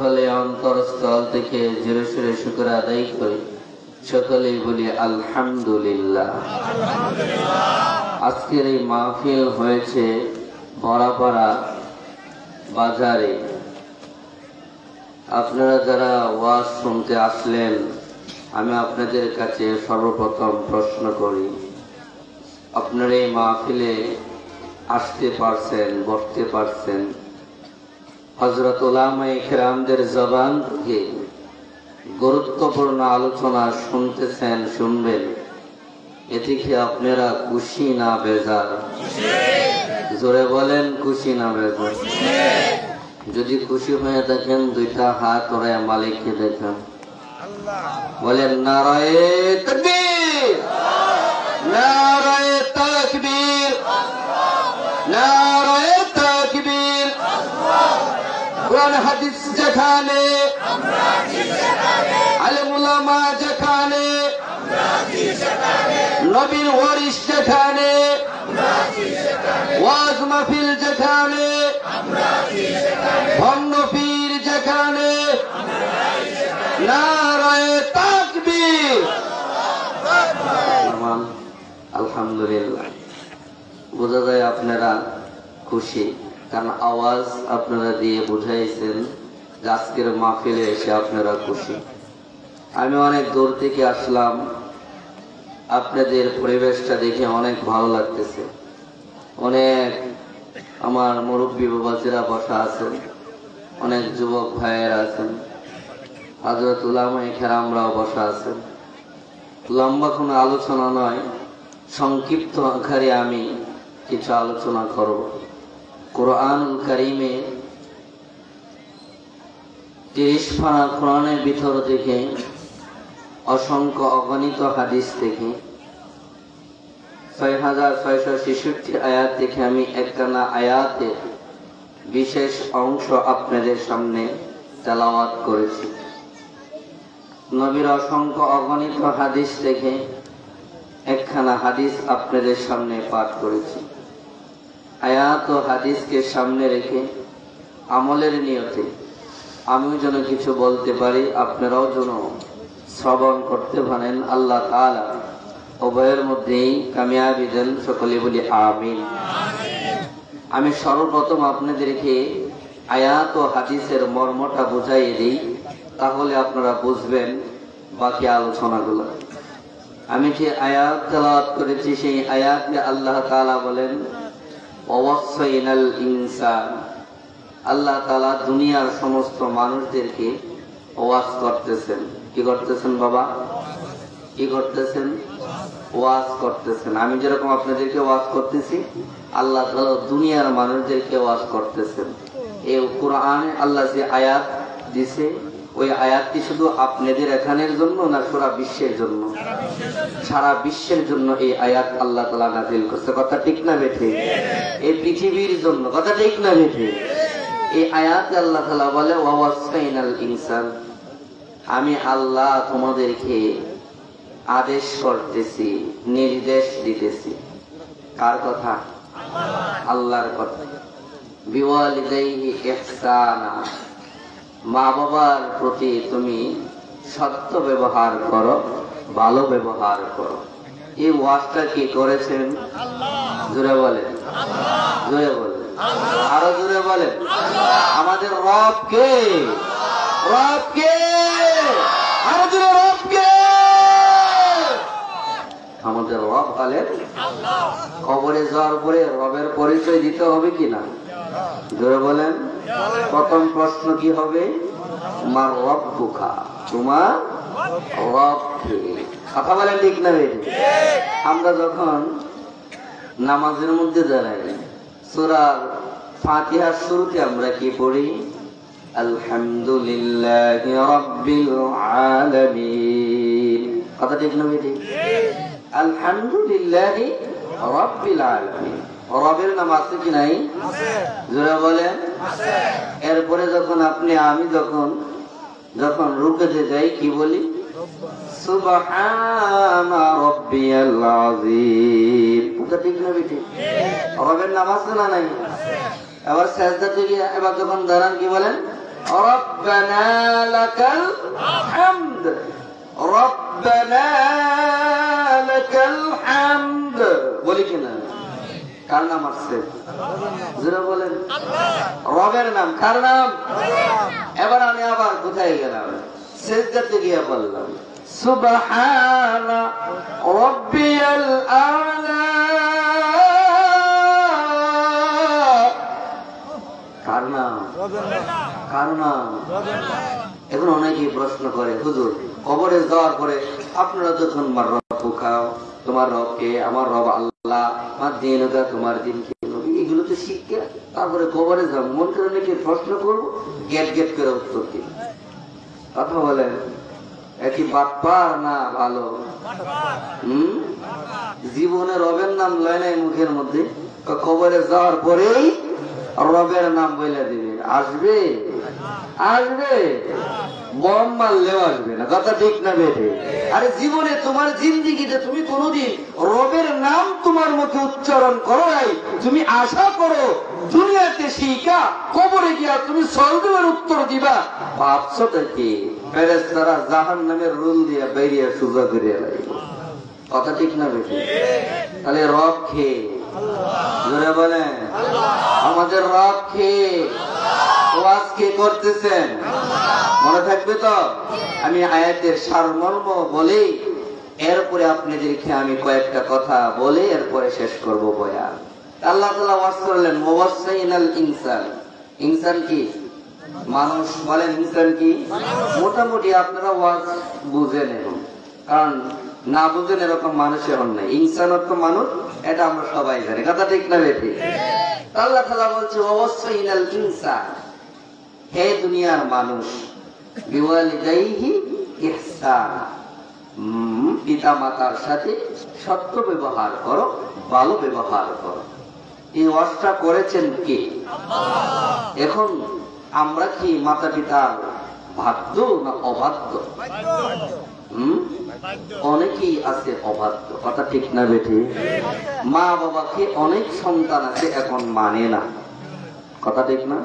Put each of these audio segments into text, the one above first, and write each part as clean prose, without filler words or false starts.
সকলে অন্তরস্থল থেকে জোরে সোরে শুকর আদায় করি, সকলেই বলি আলহামদুলিল্লাহ। আজকের এই মাহফিল হয়েছে বড়াপাড়া বাজারে। আপনারা যারা ওয়াজ শুনতে আসলেন, আমি আপনাদের কাছে সর্বপ্রথম প্রশ্ন করি, আপনারা এই মাহফিলে আসতে পারছেন, বসতে পারছেন? হযরত উলামায়ে কেরামদের জবান থেকে গুরুত্বপূর্ণ আলোচনা শুনতেছেন, শুনবেন, এতে কি আপনারা খুশি না বেজার? জোরে বলেন, খুশি না বেজার? যদি খুশি হয়ে থাকেন দুইটা হাত ওরা মালিককে দেখেন, বলেন নারায়ে তাকবীর, নারায়ে তাকবীর, নারায়ে তাকবীর। কোরআন হাদিস যেখানে, আলেম উলামা যেখানে, নবীর ওয়ারিস যেখানে, ওয়াজ মাহফিল যেখানে, ভণ্ড পীর যেখানে, নারায়ে তাকবীর। আলহামদুলিল্লাহ। বোঝা যায় আপনারা খুশি, কারণ আওয়াজ আপনারা দিয়ে বুঝাইছেন যে আজকের মাহফিলে এসে আপনারা খুশি। আমি অনেক দূর থেকে আসলাম, আপনাদের পরিবেশটা দেখে অনেক ভালো লাগতেছে। অনেক আমার মুরব্বী বাবাজিরা বসা আছেন, অনেক যুবক ভাইয়েরা আছেন, হযরত উলামায়ে কেরামরাও বসা আছেন। লম্বা কোনো আলোচনা নয়, সংক্ষিপ্ত আকারে আমি কিছু আলোচনা করব। কোরআনুল কারীমে 30 পারা কোরআনের ভিতর থেকে অসংখ্য অগণিত হাদিস থেকে 6666 আয়াত থেকে আমি একখানা আয়াতের বিশেষ অংশ আপনাদের সামনে তেলাওয়াত করেছি। নবীর অসংখ্য অগণিত হাদিস থেকে একখানা হাদিস আপনাদের সামনে পাঠ করেছি। আয়াত ও হাদিসকে সামনে রেখে আমলের নিয়তে আমিও যেন কিছু বলতে পারি, আপনারাও যেন শ্রবণ করতে পারেন। আল্লাহ তাআলা উভয়ের মধ্যেই কামিয়াবি দেন, সকলে বলি আমিন। আমি সর্বপ্রথম আপনাদেরকে আয়াত ও হাদিসের মর্মটা বুঝাইয়ে দিই, তাহলে আপনারা বুঝবেন বাকি আলোচনাগুলো। আমি যে আয়াত তেলাওয়াত করেছি, সেই আয়াতে আল্লাহ তাআলা বলেন ওয়াসাইনাল ইনসান। আল্লাহ তাআলা দুনিয়ার সমস্ত মানুষদেরকে ওয়াজ করতেছেন। কি করতেছেন বাবা? কি করতেছেন? ওয়াজ করতেছেন। আমি যেরকম আপনাদেরকে ওয়াজ করতেছি, আল্লাহ তাআলা দুনিয়ার মানুষদেরকে ওয়াজ করতেছেন। এই কোরআনে আল্লাহ যে আয়াত দিছে, ওই আয়াতটি শুধু আপনাদের এখানের জন্য না, সারা বিশ্বের জন্য? সারা বিশ্বের জন্য এই আয়াত আল্লাহ তাআলা নাযিল করছে। কথা ঠিক না বেঠিক? এই পৃথিবীর জন্য। কথা ঠিক না বেঠিক? এই আয়াতে আল্লাহ তাআলা বলে ওয়াসাইনাল ইনসান, আমি আল্লাহ তোমাদেরকে আদেশ করতেছি, নির্দেশ দিতেছি। কার কথা? আল্লাহর কথা। বিওয়ালিদাইহি ইহসানা, মা বাবার প্রতি তুমি সত্য ব্যবহার করো, ভালো ব্যবহার করো। এই ওয়াজটা কি করেছেন? জোরে বলেন, জোরে বলেন, আরো জোরে বলেন। আমাদের রব কে? রব কে? আরো জোরে, রব কে? আমাদের রব বলেন। কবরে যাওয়ার পরে রবের পরিচয় দিতে হবে কিনা? জোরে বলেন। প্রথম প্রশ্ন কি হবে? তোমার রব্বুকা, তোমার রব কে? কথা বলেন ঠিক না বেঠিক? আমরা যখন নামাজের মধ্যে দাঁড়াই, সূরা ফাতিহার শুরুতে আমরা কি পড়ি? আলহামদুলিল্লাহি রাব্বিল আলামিন। কথা ঠিক না বেঠিক? আলহামদুলিল্লাহি রাব্বিল আলামিন। রবের নাম আছে কি নাই? জোরে বলেন। এরপরে যখন আপনি আমি যখন রুকুতে যাই, কি বলি? সুবহানা রাব্বিয়াল আযীম। কথা ঠিক না বেঠিক? রবের নাম আছে না নাই? আবার সাজদা থেকে এবার যখন দাঁড়ান কি বলেন? রব্বানা লাকাল হামদ, রব্বানা লাকাল হামদ। বলি কিনা? কার নাম আসছে? যারা বলেন রবের নাম। কার নাম? এবার আমি আবার কোথায় গেলাম? সিজদাতে গিয়ে বললাম সুবহানা রাব্বিয়াল আ'লা। কার নাম? কার নাম? এখন অনেকেই প্রশ্ন করে, হুজুর কবরে যাওয়ার পরে আপনারা যখন মার রব্বুকা, তোমার রবকে, আমার রব আল্লাহ, আমার দিনকা, তোমার দিন কি, এগুলো তো শিখে তারপরে কবরে যাব, মন করে নাকি প্রশ্ন করবো, গেট গেট করে উত্তর দিই। কথা বলেন একই বাটপার না ভালো? জীবনে রবের নাম লয় নাই মুখের মধ্যে, কবরে যাওয়ার পরেই রবের নাম বলে দিবে। আসবে? আসবে? বম মারলেও আসবে না। কথা ঠিক না বেঠে? আরে জীবনে তোমার জিন্দিগিতে তুমি কোনোদিন রবের নাম তোমার মুখে উচ্চারণ করো নাই, তুমি আশা করো দুনিয়াতে শিখা কবরে গিয়া তুমি সলদেবের উত্তর দিবা? ভাবছোটা কি ফেরেশতারা জাহান্নামের রুল দিয়া বেরিয়ে সুজা করে লাগবে। কথা ঠিক না বেঠে? তাহলে রব কে? জোরে বলেন আমাদের রব কে? ওয়াজ কে করতেছেন? মনে থাকবে তো? আমি আয়াতের সারমর্ম বলে এরপরে আপনাদেরকে আমি কয়েকটা কথা বলে এরপরে শেষ করব বয়ান। আল্লাহ তাআলা ওয়াজ করলেন ওয়াসাইনাল ইনসান। ইনসান কি? মানুষ। বলেন ইনসান কি? মোটামুটি আপনারা ওয়াজ বুঝে নেন, কারণ না বুঝেন এরকম মানুষ এখন নাই। ইনসান অর্থ মানুষ, এটা আমরা সবাই জানি। কথা ঠিক না বেঠি? আল্লাহ তাআলা বলছে ওয়াসাইনাল ইনসান, হে দুনিয়ার মানুষ, বিওয়ালিদাইহি ইহসানা, পিতা মাতার সাথে সত্য ব্যবহার করো, ভালো ব্যবহার করো। এই ওয়াজটা করেছেন কে? এখন আমরা কি মাতা পিতার বাধ্য না অবাধ্য? অনেকেই আছে অবাধ্য। কথা ঠিক না বেঠি? মা বাবাকে অনেক সন্তান আছে এখন মানে না। কথা ঠিক না?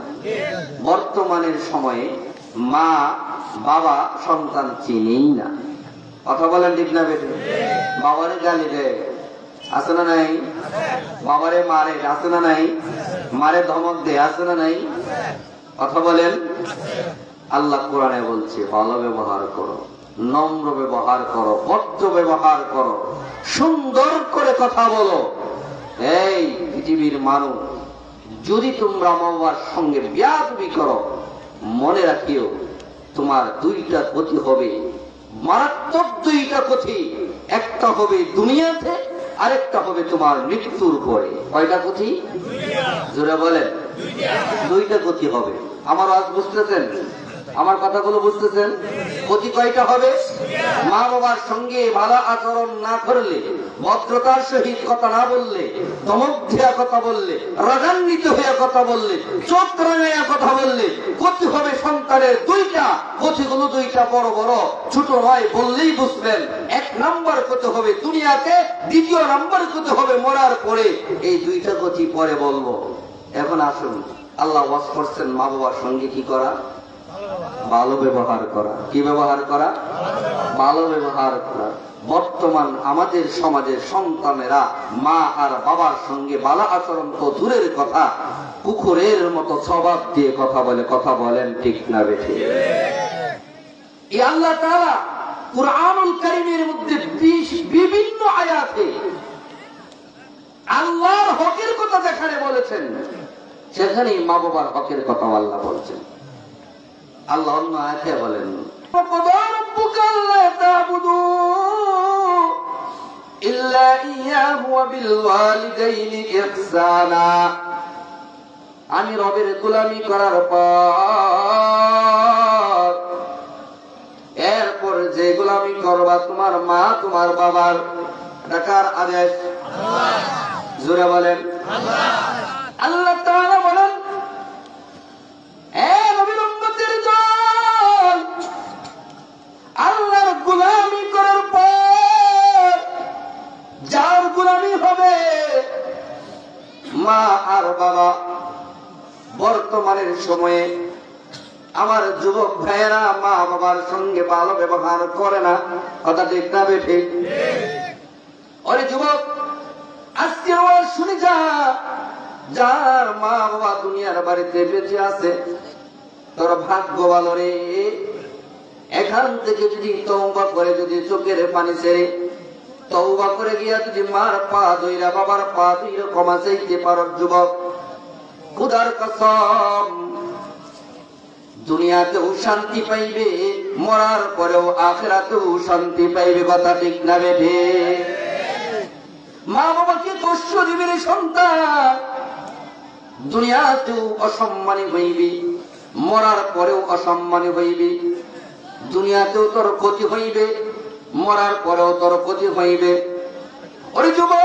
বর্তমানের সময়ে মা বাবা সন্তান চিনেই না। কথা বলেন ঠিক না বেঠি? বাবারে গালি দেয়, আছে না নাই? বাবারে মারে, আছে না নাই? মারে ধমক দেয়, আছে না নাই? কথা বলেন। আল্লাহ কোরআনে বলছে ভালো ব্যবহার করো, নম্র ব্যবহার করো, ভদ্র ব্যবহার করো, সুন্দর করে কথা বলো। এই পৃথিবীর মানুষ, যদি তোমরা মা বাবার সঙ্গে বেয়াদবি করো, মনে রাখিও তোমার দুইটা ক্ষতি হবে, মারাত্মক দুইটা ক্ষতি। একটা হবে দুনিয়াতে, আরেকটা হবে তোমার মৃত্যুর পরে। কয়টা ক্ষতি? জোরে বলেন। দুইটা ক্ষতি হবে। আমার আজ বুঝতেছেন? আমার কথাগুলো বুঝতেছেন? ক্ষতি কয়টা হবে? মা বাবার সঙ্গে ভালো আচরণ না করলে, ভদ্রতার সহিত কথা না বললে, ধমক দেয়া কথা বললে, রাগান্বিত হয়ে কথা বললে, চোখ রাঙাইয়া কথা বললে ক্ষতি হবে সন্তানের দুইটা। ক্ষতিগুলো দুইটা বড় বড়, ছোট নয় বললেই বুঝবেন। এক নাম্বার ক্ষতি হবে দুনিয়াতে, দ্বিতীয় নাম্বার ক্ষতি হবে মরার পরে। এই দুইটা ক্ষতি পরে বলবো। এখন আসুন, আল্লাহ ওয়াজ করছেন মা বাবার সঙ্গে কি করা? ভালো ব্যবহার করা। কি ব্যবহার করা? ভালো ব্যবহার করা। বর্তমান আমাদের সমাজের সন্তানেরা মা আর বাবার সঙ্গে ভালো আচরণ তো দূরের কথা, কুকুরের মতো স্বভাব দিয়ে কথা বলে। কথা বলেন ঠিক না বেঠি? এই আল্লাহ তাআলা কুরআনুল কারীমের মধ্যে বিভিন্ন আয়াতে আল্লাহর হকের কথা যেখানে বলেছেন, সেখানে মা বাবার হকের কথা আল্লাহ বলছেন। আল্লাহ অন্য আয়াতে বলেন আমি রবের গোলামি করার পর এরপর যে গোলামি করবা তোমার মা তোমার বাবার, ডাকার আদেশ। জোরে বলেন আল্লাহ তাআলা বলেন আল্লাহর গোলামি করার পর যার গোলামি হবে মা আর বাবা, বর্তমানের সময়ে আমার যুবক ভাইয়েরা মা বাবার সঙ্গে ভালো ব্যবহার করে না, কথা ঠিক না বেঠে? ওরে যুবক, আজকে ওয়াজ শুনে যা, যার মা বাবা দুনিয়ার বাড়িতে বেঁচে আছে তোর ভাগ্য ভালো রে। এখান থেকে যদি তওবা করে, যদি চোখের পানি ছেড়ে তওবা করে গিয়া যদি মার পা ধইরা বাবার পা ধইরা ক্ষমা চাইতে পারো যুবক, খোদার কসম দুনিয়াতেও শান্তি পাইবে, মরার পরেও আখিরাতেও শান্তি পাইবে, কথা ঠিক না বেঠে? মা বাবাকে কষ্ট দিবে রে সন্তান, দুনিয়াতেও অসম্মানী হইবি, মরার পরেও অসম্মানী হইবি। দুনিয়াতেও তোর ক্ষতি হইবে, মরার পরেও তোর ক্ষতি হইবে। ওরে যুবক,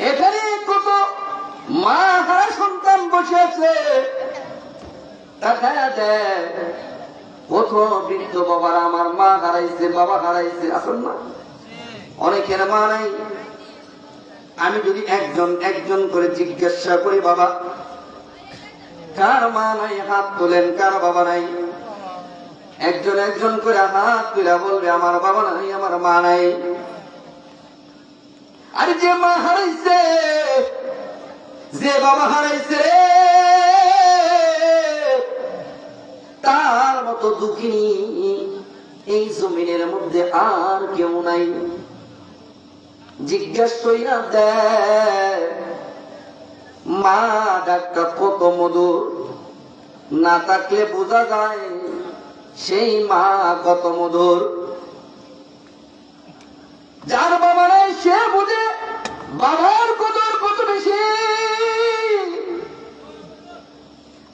এখানে কত মা হারা সন্তান বসে আছে, তাকায়া দেখ কত বৃদ্ধ বাবারা আমার মা হারাইছে, বাবা হারাইছে, আসুন না? অনেকের মা নাই। আমি যদি একজন একজন করে জিজ্ঞাসা করি, বাবা কার মা নাই হাত তোলেন, কার বাবা নাই? একজন একজন করে হাত তুলে বলবে আমার বাবা নাই, আমার মা নাই। আরে যে মা হারাইছে, যে বাবা হারাইছে, তার মতো দুঃখিনী এই জমিনের মধ্যে আর কেউ নাই। জিজ্ঞাসা কইরা দেখ মা ডাকটা কত মধুর, না থাকলে বোঝা যায় সেই মা কত মধুর। যার বাবা নাই সে বুঝে বাবার কদর কত বেশি।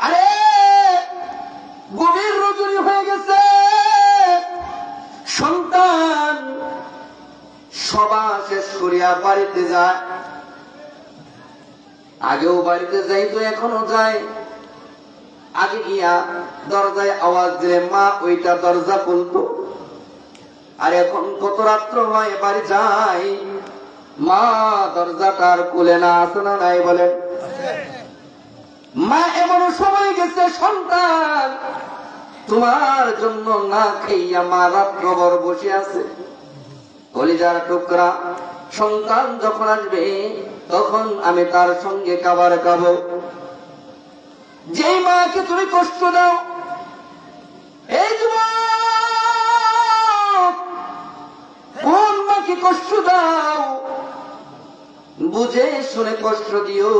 আরে গভীর রজনী হয়ে গেছে, সন্তান সভা শেষ করিয়া বাড়িতে যায়, আগেও বাড়িতে যাইতো এখনো যায়। আগে গিয়া দরজায় আওয়াজ দিলে মা ওইটা দরজা খুলতো, আর এখন কত রাত্র হয় বাড়ি যায়, মা দরজাটা আর খুলে না, আছে না নাই বলেন? মা এমনও সময় গেছে সন্তান তোমার জন্য না খাইয়া মা রাত্রভর বসে আছে। কলিজার টুকরা সন্তান যখন আসবে তখন আমি তার সঙ্গে খাবার খাবো। যেই মাকে তুমি কষ্ট দাও, এই যুবক কোন মাকে কষ্ট দাও, বুঝে শুনে কষ্ট দিও।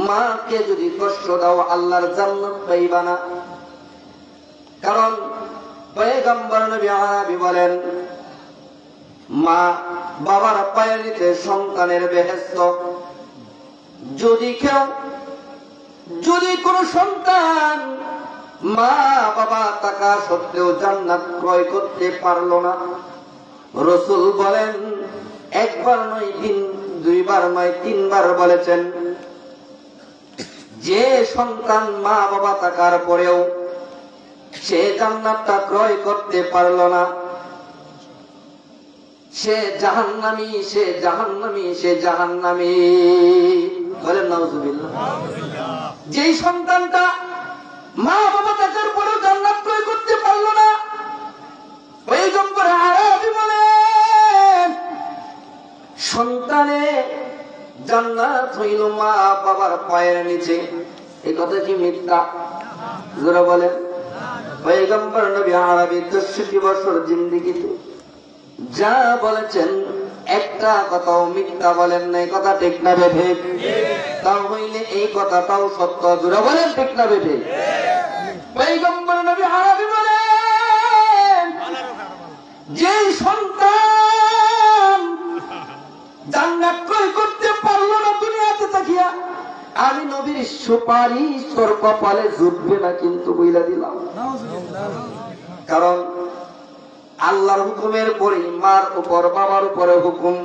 মাকে যদি কষ্ট দাও আল্লাহর জান্নাত পাইবা না। কারণ পয়গম্বর নবী আরবি বলেন, মা বাবার পায়ের নিচে সন্তানের বেহেশত। যদি কোন সন্তান মা বাবা টাকা সত্ত্বেও জান্নাত ক্রয় করতে পারলো না, রাসূল বলেন একবার নয়, দুইবার নয়, তিনবার বলেছেন, যে সন্তান মা বাবা থাকার পরেও সে জান্নাতটা ক্রয় করতে পারলো না, সে জাহান্নামী, সে জাহান্নামী, সে জাহান্নামী। বলেন নাউজুবিল্লাহ। যেই সন্তানটা মা বাবা থাকার পরেও জান্নাত ক্রয় করতে পারলো না, পয়গম্বর আরবি বলেন সন্তানে জান্নাত হইল মা বাবার পায়ের নিচে। এই কথা কি মিথ্যা? যারা বলেন পয়গম্বর নবী আরবি ৬৩ বছর জিন্দেগিতে যা বলেছেন একটা কথাও মিথ্যা বলেন নাই, কথা ঠিক না বেঠে? তাও হইলে এই কথাটাও সত্য, যারা বলেন ঠিক না বেঠে? পয়গম্বর নবী আরবি বলেন যে সন্তান জান্নাত ক্রয় করতে পারলো না দুনিয়াতে থাকিয়া, আমি নবীর সুপারিশ তোর কপালে জুটবে না, কিন্তু বইলা দিলাম। কারণ আল্লাহর হুকুমের পরে মার উপর বাবার উপরে হুকুম,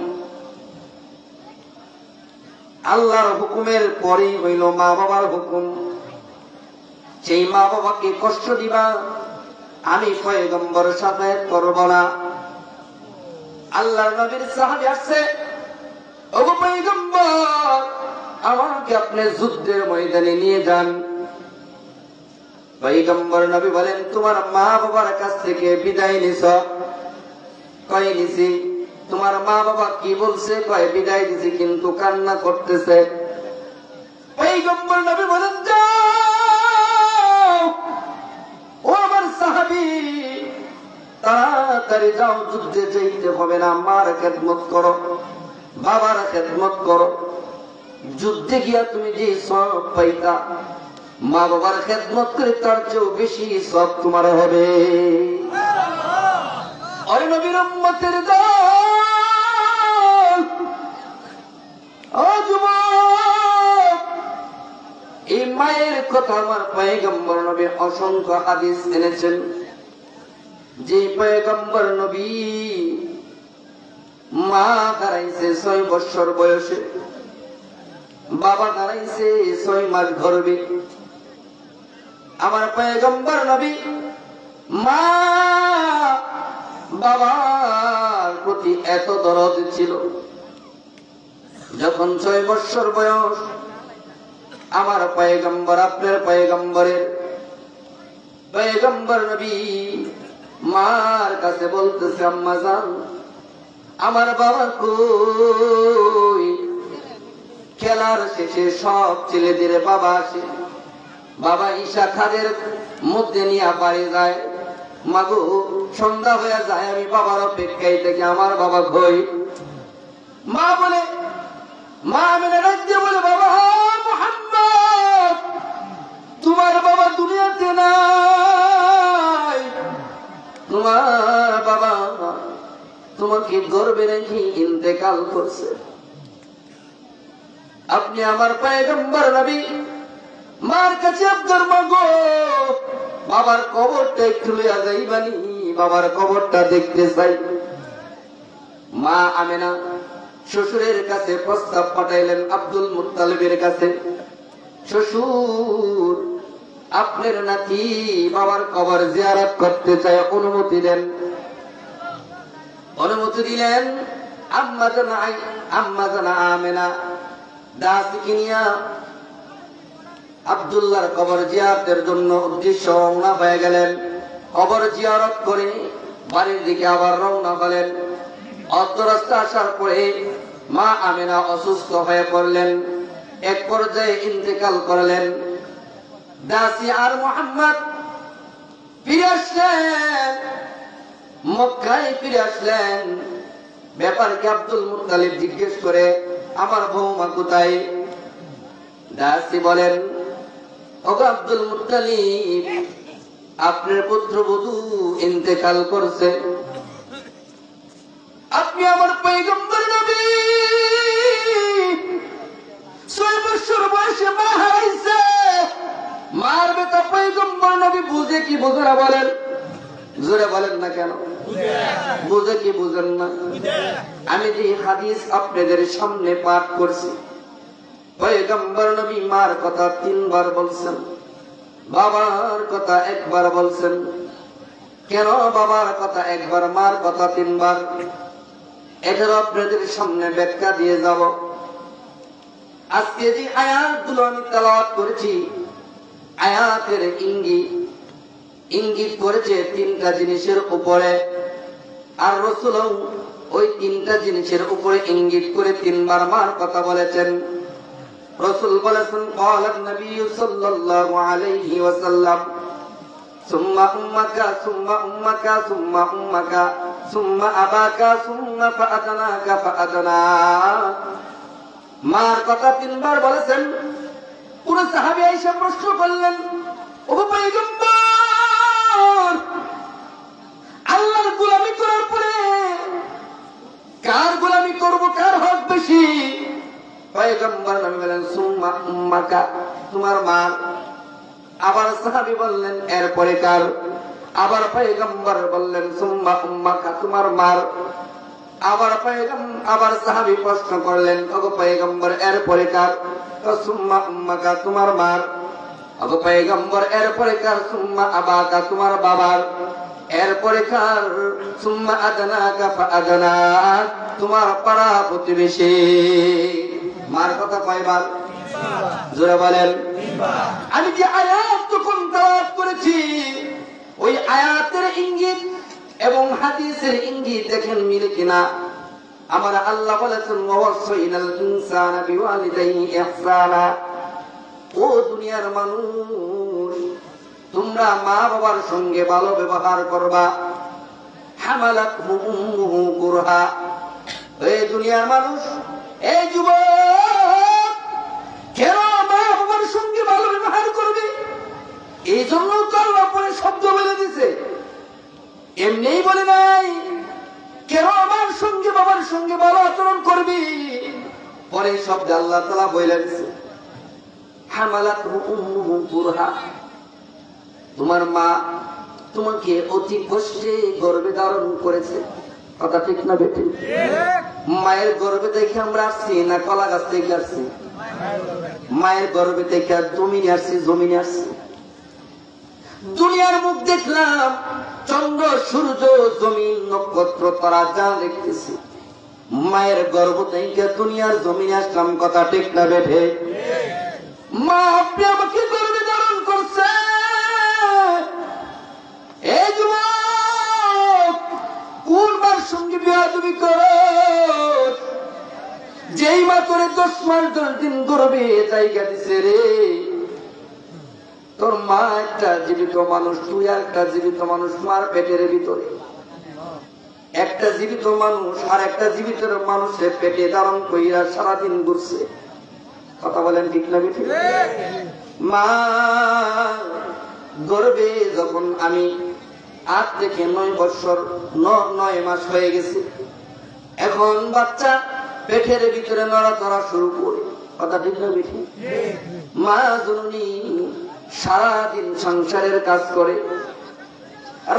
আল্লাহর হুকুমের পরে হইল মা বাবার হুকুম। সেই মা বাবাকে কষ্ট দিবা আমি পয়গম্বর শাফায়াত করব না। আল্লাহর নবীর সাহাবী আসছে, ওগো পয়গম্বর আমাকে আপনি যুদ্ধের ময়দানে নিয়ে যান। পয়গম্বর নবী বলেন, তোমার মা বাবার কাছ থেকে বিদায় নিছ? কয় নিছি। তোমার মা বাবা কি বলছে? কয় বিদায় দিছি, কিন্তু কান্না করতেছে। পয়গম্বর নবী বলেন, যাও ও আমার সাহাবী, তাড়াতাড়ি যাও, যুদ্ধে যেতে হবে না, মার খেদমত করো, বাবার খেদমত করো। যুদ্ধে গিয়া তুমি যে সব পাইতা, মা বাবার খেদমত করে তার চেয়েও বেশি সব তোমার হবে। ওই নবীর উম্মতের দল, ও যুবক, এই মায়ের কথা আমার পয়গম্বর নবী অসংখ্য হাদিস এনেছেন। যে পয়গম্বর নবী মা দাঁড়াইছে 6 বছর বয়সে, বাবা দাঁড়াইছে 6 মাস গর্ভে। আমার পয়গম্বর নবী মা বাবার প্রতি এত দরদ ছিল, যখন 6 বছর বয়স আমার পয়গম্বর, আপনার পয়গম্বর নবী মার কাছে বলতেছে, আম্মা জান, আমার বাবা কই? খেলার শেষে সব ছেলেদের বাবা আসে, বাবা ঈশা খাদের মধ্যে নিয়ে বাড়ি যায়। মাগো, সন্ধ্যা হয়ে যায়, আমি বাবার অপেক্ষায় থেকে আমার বাবা কই? মা বলে, মা মেনে রাখতে বলে, বাবা মুহাম্মদ, তোমার বাবা দুনিয়াতে নাই, তোমার বাবা তোমাকে গর্বে রেখে ইন্তেকাল করছে। আপনি আমার পয়গম্বর নবী মার কাছে আপনার মাগো, বাবার কবরটা একটু লইয়া যাইবানি, বাবার কবরটা দেখতে চাই। মা আমেনা শ্বশুরের কাছে প্রস্তাব পাঠাইলেন আব্দুল মুত্তালিবের কাছে, শ্বশুর, আপনার নাতি বাবার কবর জিয়ারত করতে চায়, অনুমতি দেন। অনুমতি দিলেন। আম্মা জানা আমেনা দাসীকে নিয়া আব্দুল্লাহর কবর জিয়ারতের জন্য উদ্দেশ্য রওনা হয়ে গেলেন। কবর জিয়ারত করে বাড়ির দিকে আবার রওনা হলেন। অর্ধ রাস্তা আসার পরে মা আমেনা অসুস্থ হয়ে পড়লেন, এক পর্যায়ে ইন্তেকাল করলেন। দাসী আর মুহাম্মদ ফিরে আসলেন, মক্কায় ফিরে আসলেন। ব্যাপারকে আব্দুল মুত্তালিব জিজ্ঞেস করে, আমার বৌমা কোথায়? দাসী বলেন, ওগো আব্দুল মুত্তালিব, আপনার পুত্রবধূ ইন্তেকাল করছে। আপনি আমার পয়গম্বর নবী, 6 বছর বয়সে মা হারাইছে। মার বেটা পয়গম্বর নবী বুঝে কি বুঝে না বলেন? জোরে বলেন না কেন? বুঝে কি বুঝেন না? আমি যে হাদিস আপনাদের সামনে পাঠ করছি, পয়গম্বর নবী মার কথা 3 বার বলছেন, বাবার কথা 1 বার বলছেন। কেন বাবার কথা 1 বার, মার কথা 3 বার? এটার আপনাদের সামনে ব্যাখ্যা দিয়ে যাব। আজকে যে আয়াতগুলো আমি তেলাওয়াত করেছি, আয়াতের ইঙ্গিত করেছে 3টা জিনিসের উপরে, আর রাসূলও ওই 3টা জিনিসের উপরে ইঙ্গিত করে 3 বার মার কথা বলেছেন। রাসূল বলেছেন, ক্বালান নবী সাল্লাল্লাহু আলাইহি ওয়াসাল্লাম, সুম্মা উম্মাকা সুম্মা উম্মাকা সুম্মা উম্মাকা সুম্মা আবাকা সুম্মা ফাআদনাকা ফাআদনা। মার কথা 3 বার বলেছেন। কোন সাহাবী আয়েশা প্রশ্ন করলেন, ও পয়গম্বর, আল্লাহর গোলামি করার পরে কার গোলামি করব, কার হক বেশি? পয়গম্বর নবী বলেন, সুম্মা উম্মাকা, তোমার মা। আবার সাহাবী বললেন, এরপরে কার? আবার পয়গম্বর বললেন, সুম্মা উম্মাকা, তোমার মার। আবার সাহাবী প্রশ্ন করলেন, ওগো পয়গম্বর, এরপরে কার? সুম্মা উম্মাকা, তোমার মার। ওগো পয়গম্বর, এরপরে কার? সুম্মা আবাকা, তোমার বাবার। এরপরে কার? সুম্মা আদনাকা ফাআদনা, তোমার পাড়া প্রতিবেশী। মার কথা কয়বার? জোরে বলেন। আমি যে আয়াত তখন তেলাওয়াত করেছি ওই আয়াতের ইঙ্গিত এবং হাদিসের ইঙ্গিত দেখেন মিলে কিনা। আমার আল্লাহ বলেছেন ওয়াসাইনাল ইনসানা বিওয়ালিদাইহি ইহসানা। ও দুনিয়ার মানুষ, তোমরা মা বাবার সঙ্গে ভালো ব্যবহার করবা। হামালাতহু উম্মুহু কুরহা। এই দুনিয়ার মানুষ, এই যুবক, কেন মা বাবার সঙ্গে ভালো ব্যবহার করবে? এই জন্য তো আল্লাহ পরে শব্দ বলে দিছে, এমনিই বলে নাই। কেন আমার সঙ্গে বাবার সঙ্গে ভালো আচরণ করবি, পরে শব্দ আল্লাহ তাআলা বলে দিছে হামালাতহু উম্মুহু কুরহা। তোমার মা তোমাকে অতি কষ্টে গর্ভে ধারণ করেছে। কথা ঠিক না বেটি? মায়ের গর্ভে দেখে আমরা আসছি না কলা গাছ থেকে আসছি? মায়ের গর্ভে থেকে জমিনে আসছি, জমিনে আসছি। দুনিয়ার মুখ দেখলাম, চন্দ্র সূর্য জমিন নক্ষত্র তারা যা দেখতেছি। মায়ের গর্ভ থেকে দুনিয়ার জমিনে আসলাম। কথা ঠিক না বেঠে? মা আপনি আমাকে গর্ভে ধারণ করছে। এই যুবক, কোন মার সঙ্গে বিয়াদবি করো? যেই মা তোরে 10 মাস 10 দিন গর্ভে জায়গা দিছে রে। তোর মা একটা জীবিত মানুষ, তুই একটা জীবিত মানুষ। মার পেটের ভিতরে একটা জীবিত মানুষ আর একটা জীবিত মানুষের পেটে ধারণ কইরা সারাদিন ঘুরছে। কথা বলেন ঠিক না বেঠিক? মা গর্ভে যখন আমি 8 থেকে 9 বছর 9 মাস হয়ে গেছে, এখন বাচ্চা পেটের ভিতরে নড়াচড়া শুরু করে। কথা ঠিক না বেঠিক? মা জননী সারাদিন সংসারের কাজ করে।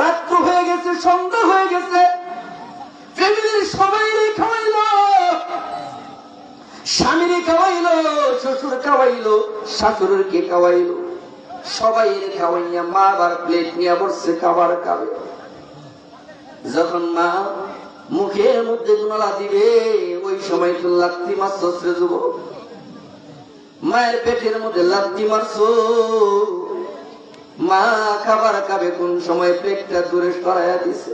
রাত্র হয়ে গেছে, সন্ধ্যা হয়ে গেছে, ফ্যামিলির সবাই খাওয়াইলো, স্বামীরে খাওয়াইলো, শ্বশুর খাওয়াইলো, শাশুড়িকে খাওয়াইলো, সবাই খাওয়াইয়া মা আবার প্লেট নিয়ে বসছে খাবার খাবে। যখন মা মুখের মধ্যে গুণলা দিবে, ওই সময় তো লাত্তি মারছো যুবক। মায়ের পেটের মধ্যে লাত্তি মারছো। মা খাবার খাবে কোন সময় পেটটা দূরে সরাইয়া দিছে।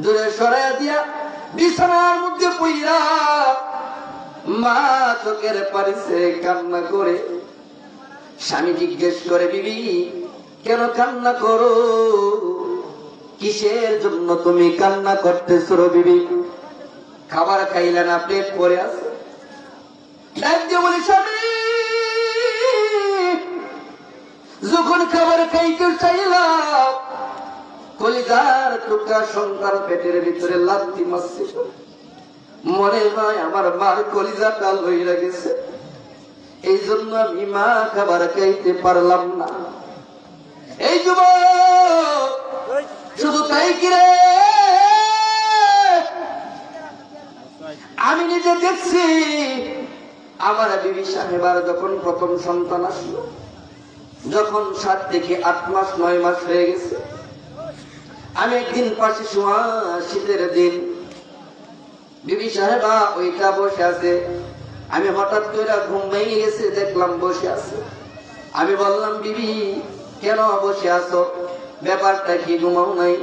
দূরে সরাইয়া দিয়া বিছানার মধ্যে পইরা মা চোখের পানিতে কান্না করে। স্বামী জিজ্ঞেস করে, বিবি কেন কান্না করো? কিসের জন্য তুমি কান্না করতেছো বিবি? খাবার খাইলে না, পেট পরে আছে। বলি স্বামী, যখন খাবার খাইতে চাইলাম, কলিজার টুকরা সন্তান পেটের ভিতরে লাথি মারছে। মনে হয় আমার মার কলিজাটা লইয়া গেছে, এই জন্য আমি মা খাবার খাইতে পারলাম না। এই যুবক, শুধু তাই কিরে, আমি নিজে দেখছি আমার বিবি সাহেবার যখন প্রথম সন্তান আসলো, যখন 7 থেকে 8 মাস 9 মাস হয়ে গেছে, আমি একদিন পাশে শোয়া, শীতের দিন, বিবি সাহেবা ওইটা বসে আছে। আমি হঠাৎ করে ঘুম ভেঙে গেছে, দেখলাম বসে আছে। আমি বললাম, বিবি কেন বসে আছো? ব্যাপারটা কি, ঘুমাও নাই?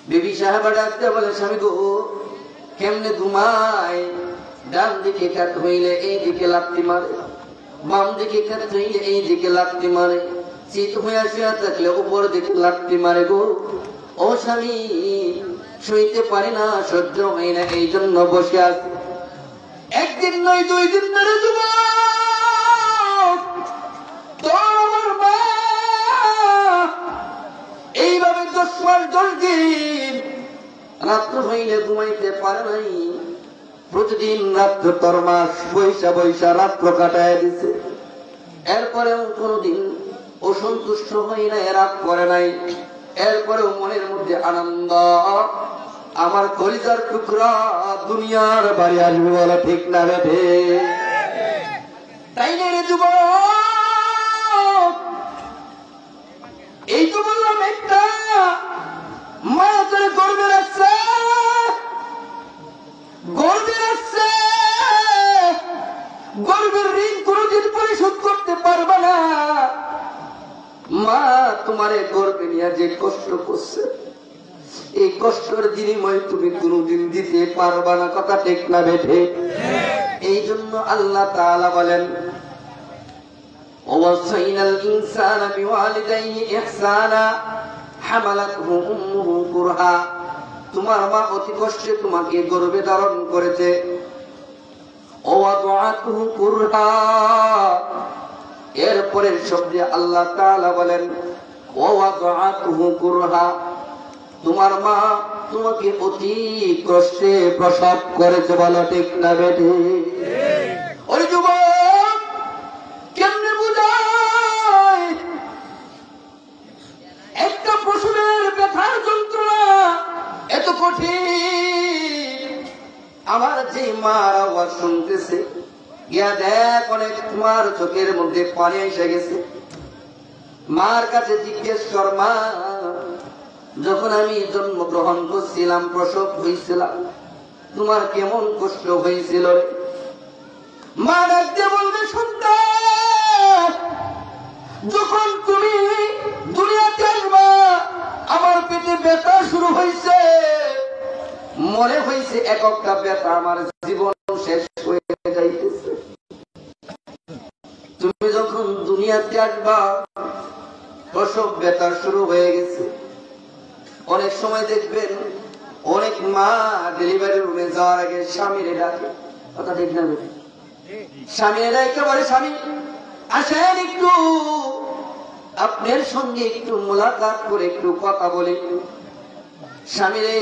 বিবি সাহেবা ডাকতে বলে, স্বামী গো, কেমনে ঘুমায়? ডান দিকে কাত হইলে এই দিকে লাথি মারে, বাম দিকে কাত হইলে এই দিকে লাথি মারে, চিত হইয়া শুয়া থাকলে উপর দিকে লাথি মারে গো। ও স্বামী, শুইতে পারি না, সহ্য হয় না, এই জন্য বসে আছে। একদিন নয়, 2 দিন ধরে যুবক, তোর আমার মা এইভাবে 10 মাস 10 দিন রাত্র হইলে ঘুমাইতে পারে নাই। প্রতিদিন রাত্র তোর মাস বৈশা বৈশা রাত্র কাটায় দিছে। এরপরেও কোনদিন অসন্তুষ্ট হয় না, রাগ করে নাই। এরপরেও মনের মধ্যে আনন্দ, আমার কলিজার টুকরা দুনিয়ার বাড়ি আসবে। বলে ঠিক না বেঠে? তাই না রে যুবক? এই তো বললাম, একটা মা তোরে গর্বে রাখছে, গর্বে রাখছে। গর্বের ঋণ কোনদিন পরিশোধ তোমারে গর্বে নিয়ে যে কষ্ট করছে, এই কষ্টের বিনিময় তুমি কোনদিন দিতে পারবা না, কথা ঠিক না বেঠে? এই জন্য আল্লাহ তাআলা বলেন ওয়াসাইনাল ইনসানা বিওয়ালিদাইহি ইহসানা হামালাতহু উম্মুহু কুরহা, তোমার মা অতি কষ্টে তোমাকে গর্ভে ধারণ করেছে। ওয়াদাআতুহু কুরহা, এরপরে শব্দে আল্লাহ তাআলা বলেন ওয়াদাআতুহু কুরহা, তোমার মা তোমাকে অতি কষ্টে প্রসব করেছে, বলো ঠিক না বেঠে? ওই যুবক কেমনে বুঝায় একটা প্রসবের ব্যথার যন্ত্রণা এত কঠিন? আমার যে মার আওয়াজ শুনতেছে, গিয়া দেখ অনেক তোমার চোখের মধ্যে পানি এসে গেছে। মার কাছে জিজ্ঞেস কর, মা যখন আমি জন্মগ্রহণ করছিলাম, প্রসব হয়েছিলাম, তোমার কেমন কষ্ট হয়েছিল রে? মা ডাকতে বলবে, সন্তান যখন তুমি দুনিয়াতে আসবা, আমার পেটে ব্যথা শুরু হয়েছে, মনে হয়েছে এক একটা ব্যথা আমার জীবন শেষ হয়ে যাইতেছে। তুমি যখন দুনিয়াতে আসবা, প্রসব ব্যথা শুরু হয়ে গেছে। অনেক সময় দেখবেন অনেক মা ডেলিভারি রুমে যাওয়ার আগে স্বামীরে ডাকে, কথা ঠিক না? স্বামীরে ডাকে বলে, স্বামী আসেন একটু আপনার সঙ্গে একটু মোলাকাত করে একটু কথা বলে। স্বামীরে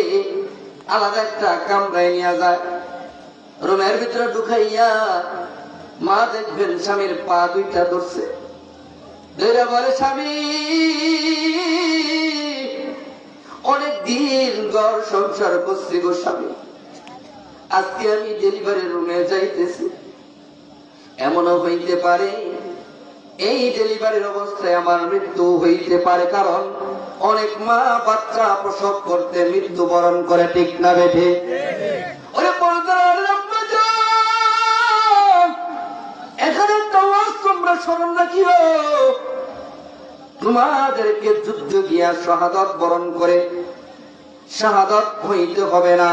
আলাদা একটা কামরায় নিয়ে যায়, রুমের ভিতরে ঢুকাইয়া মা দেখবেন স্বামীর পা দুইটা ধরছে, ধরে বলে, স্বামী অনেক দিন ঘর সংসার করছি গো স্বামী, আজকে আমি ডেলিভারি রুমে যাইতেছি। এমনও হইতে পারে এই ডেলিভারির অবস্থায় আমার মৃত্যু হইতে পারে, কারণ অনেক মা বাচ্চা প্রসব করতে মৃত্যুবরণ করে, ঠিক না বেঠে? ওরে এখানে তোমরা স্মরণ রাখিও, তোমাদেরকে যুদ্ধ গিয়া শাহাদাত বরণ করে শাহাদাত হইতে হবে না।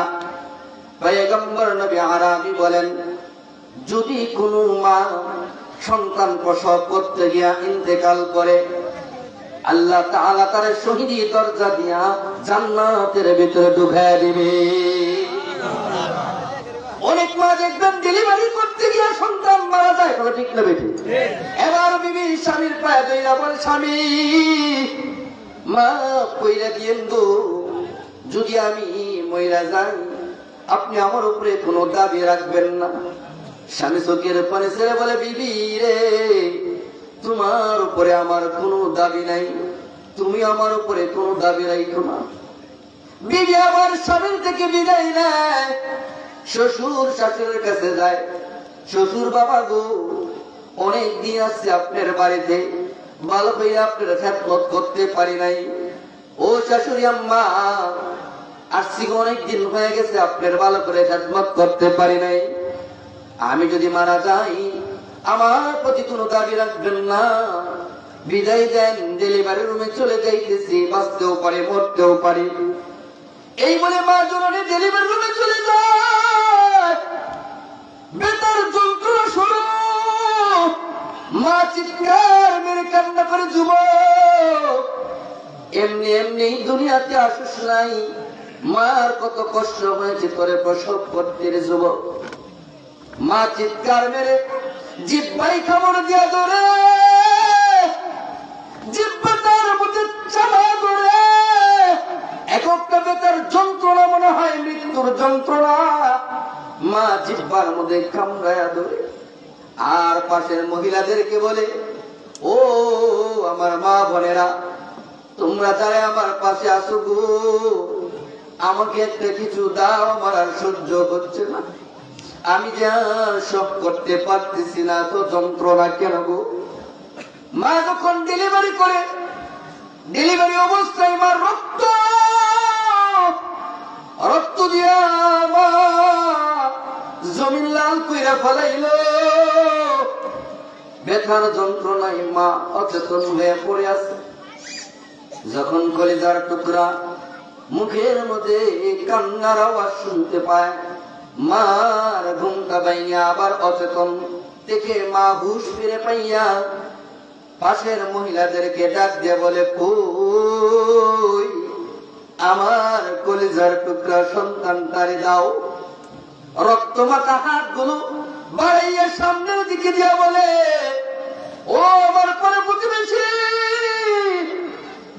পয়গম্বর নবী আরাবী বলেন, যদি কোনো মা সন্তান প্রসব করতে গিয়া ইন্তেকাল করে, আল্লাহ তাআলা তার শহীদি দরজা দিয়া জান্নাতের ভিতরে ঢুকায় দিবে। অনেক মা দেখবেন ডেলিভারি করতে গিয়া সন্তান মারা যায়, কথা ঠিক না বেঠে? এবার বিবি স্বামীর পায়ে ধইরা বলে, স্বামী মা কইরা দিয়েন গো, যদি আমি মইরা যাই আপনি আমার উপরে কোনো দাবি রাখবেন না। স্বামী চোখের পানি ছেড়ে বলে, বিবি রে তোমার উপরে আমার কোনো দাবি নাই, তুমি আমার উপরে কোনো দাবি রাখো না। বিবি আমার স্বামীর থেকে বিদায় নেয়, শ্বশুর শাশুড়ির কাছে যায়, শ্বশুর বাবা গো অনেক দিন আসছে আপনার বাড়িতে, ভালো করে আপনার খেদমত করতে পারি নাই। ও শাশুড়ি আম্মা আসছি, অনেক দিন হয়ে গেছে আপনার ভালো করে খেদমত করতে পারি নাই। আমি যদি মারা যাই আমার প্রতি কোনো দাবি রাখবেন না, বিদায় দেন, ডেলিভারি রুমে চলে যাইতেছি, বাঁচতেও পারে মরতেও পারে। এই বলে মা জননী ডেলিভারি রুমে চলে যায়। বেতার যন্ত্রণা শুরু, মা চিৎকার মেরে কান্না করে, যুবক এমনি এমনি দুনিয়াতে আসিস নাই, মার কত কষ্ট হয়েছে তোরে প্রসব করতে রে যুবক। মা চিৎকার মেরে জিহ্বায় কামড় দিয়া ধরে, জিহ্বা তার মধ্যে চাপা ধরে, এক একটা বেতার যন্ত্রণা মনে হয় মৃত্যুর যন্ত্রণা, মা জিহ্বার মধ্যে কামড়ায়া ধরে। আর পাশের মহিলাদেরকে বলে, ও আমার মা বোনেরা, তোমরা যারা আমার পাশে আসো গো, আমাকে একটা কিছু দাও, আমার আর সহ্য হচ্ছে না, আমি যে আর সব করতে পারতেছি না, তো যন্ত্রণা কেন গো। মা যখন ডেলিভারি করে, ডেলিভারি অবস্থায় মা রক্ত দিয়া মা জমিন লাল কইরা ফেলাইল। ব্যথার যন্ত্রণায় মা অচেতন হয়ে পড়ে আছে। যখন কলিজার টুকরা মুখের মধ্যে কান্নার আওয়াজ শুনতে পায়, মার ঘুমটা ভাইয়া আবার অচেতন দেখে মা হুঁশ ফিরে পাইয়া পাশের মহিলাদেরকে ডাক দিয়ে বলে, কই আমার কলিজার টুকরা সন্তানটারে দাও। রক্তমাখা হাতগুলো বাড়াইয়া সামনের দিকে দিয়া বলে, ও আমার পরে প্রতিবেশী,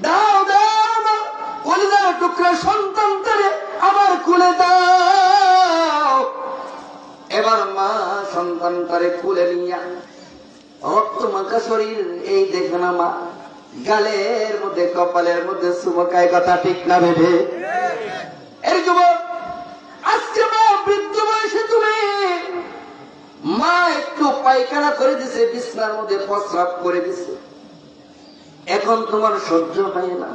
দাও দাও আমার কলিজার টুকরা সন্তানটারে আমার কুলে দাও। এবার মা সন্তানটারে কুলে নিয়া রক্তমাখা শরীর এই দেখে না মা গালের মধ্যে কপালের মধ্যে চুমকায়, কথা ঠিক না বেঁধে? এর যুবক আজকে মা বৃদ্ধ বয়সে তুমি মা একটু পায়খানা করে দিছে, বিছনার মধ্যে প্রস্রাব করে দিছে, এখন তোমার সহ্য হয় না।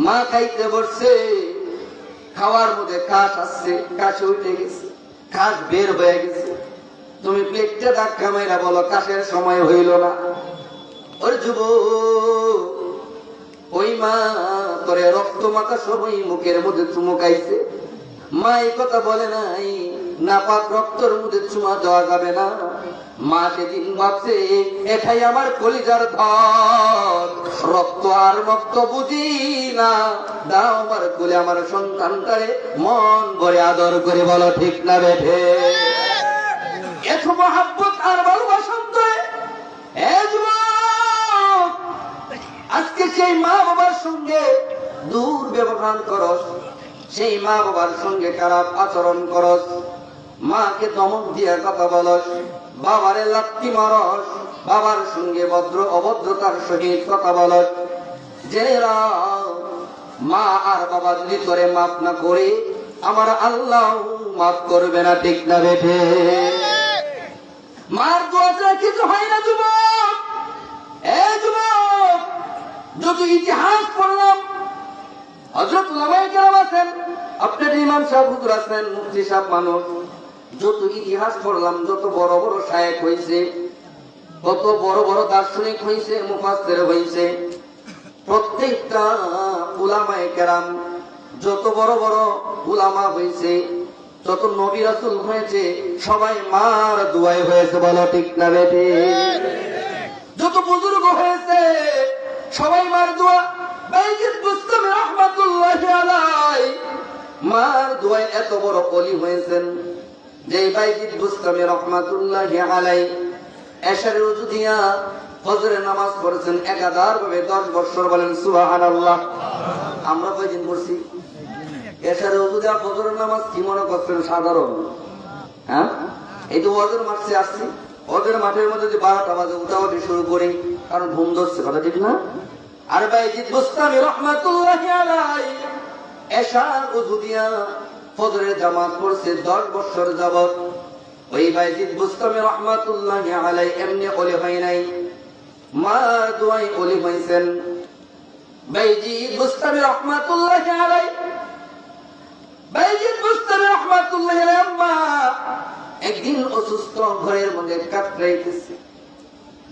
মা খাইতে বসছে, খাওয়ার মধ্যে কাশ আসছে, কাশে উঠে গেছে, কাশ বের হয়ে গেছে, তুমি প্লেটটা ধাক্কা মাইরা বলো কাশের সময় হইল না। ওর যুবক ওই মা তোরে রক্তমাখা সবই মুখের মধ্যে চুমুকাইছে, মা এই কথা বলে নাই নাপাক রক্তর মধ্যে চুমা দেওয়া যাবে না। মা সেদিন ভাবছে এটাই আমার কলিজার ধন, রক্ত আর মক্ত বুঝি না, দাও আমার কোলে আমার সন্তানটারে মন ভরে আদর করে, বলো ঠিক না বেঠে? এত মহাব্বত আর ভালোবাসা আজকে সেই মা বাবার সঙ্গে দুর্ব্যবহার করস, সেই মা বাবার সঙ্গে খারাপ আচরণ করস, মাকে ধমক দিয়া কথা বলস, বাবারে লাত্তি মারস, বাবার সঙ্গে ভদ্র অভদ্রতার সহিত কথা বলস। জেনেরা মা আর বাবা যদি করে মাফ না করে আমার আল্লাহ মাফ করবে না, ঠিক না বেঠে? মার দোয়া কিছু হয় না যুবক। যুবক যত ইতিহাস পড়লাম, হযরত উলামায়ে কেরাম আছেন, আপনার ইমাম সাহেব হুজুর আছেন, মুফতি সাহেব মানুষ, যত ইতিহাস পড়লাম, যত বড় বড় শায়েখ হইছে, কত বড় বড় দার্শনিক হইছে, মুফাসসির হইছে, প্রত্যেকটা উলামায়ে কেরাম যত বড় বড় উলামা হইছে, যত নবী রাসূল হয়েছে, সবাই মার দোয়ায় হয়েছে, বলো ঠিক না বেঠে? যত বুজুর্গ হয়েছে সবাই মার দোয়া। বাইজিদ বুস্তামি রাহমাতুল্লাহি আলাইহি মার দোয়ায় এত বড় ওলি হয়েছেন যে বাইজিদ বুস্তামি রাহমাতুল্লাহি আলাইহি এশারে ওযু দিয়া ফজরের নামাজ পড়েছেন একাধার ভাবে 10 বছর, বলেন সুবহানাল্লাহ। আমরা কয়দিন পড়ছি এশারে ওযু দিয়া ফজরের নামাজ? কি মনে করছেন সাধারণ? হ্যাঁ, এই তো ওয়াজের মাঠে আসছি, ওদের মাঠের মধ্যে যে 12টা বাজে উঠাউঠি শুরু করি, কারণ ঘুম ধরছে, কথা ঠিক না? আর বাইজিদ বুস্তামি রাহমাতুল্লাহি আলাইহি এশার ওযু দিয়া ফজরের জামাত পড়ছে 10 বছর যাবত। ওই বাইজিদ বুস্তামি রাহমাতুল্লাহি আলাইহি এমনি ওলি হয় নাই, মার দোয়ায় ওলি হয়েছেন। বাইজিদ বুস্তামি রাহমাতুল্লাহি আলাইহি, বাইজিদ বুস্তামি রাহমাতুল্লাহি আলাইহি আম্মা একদিন অসুস্থ, ঘরের মধ্যে কাতরাইতেছে,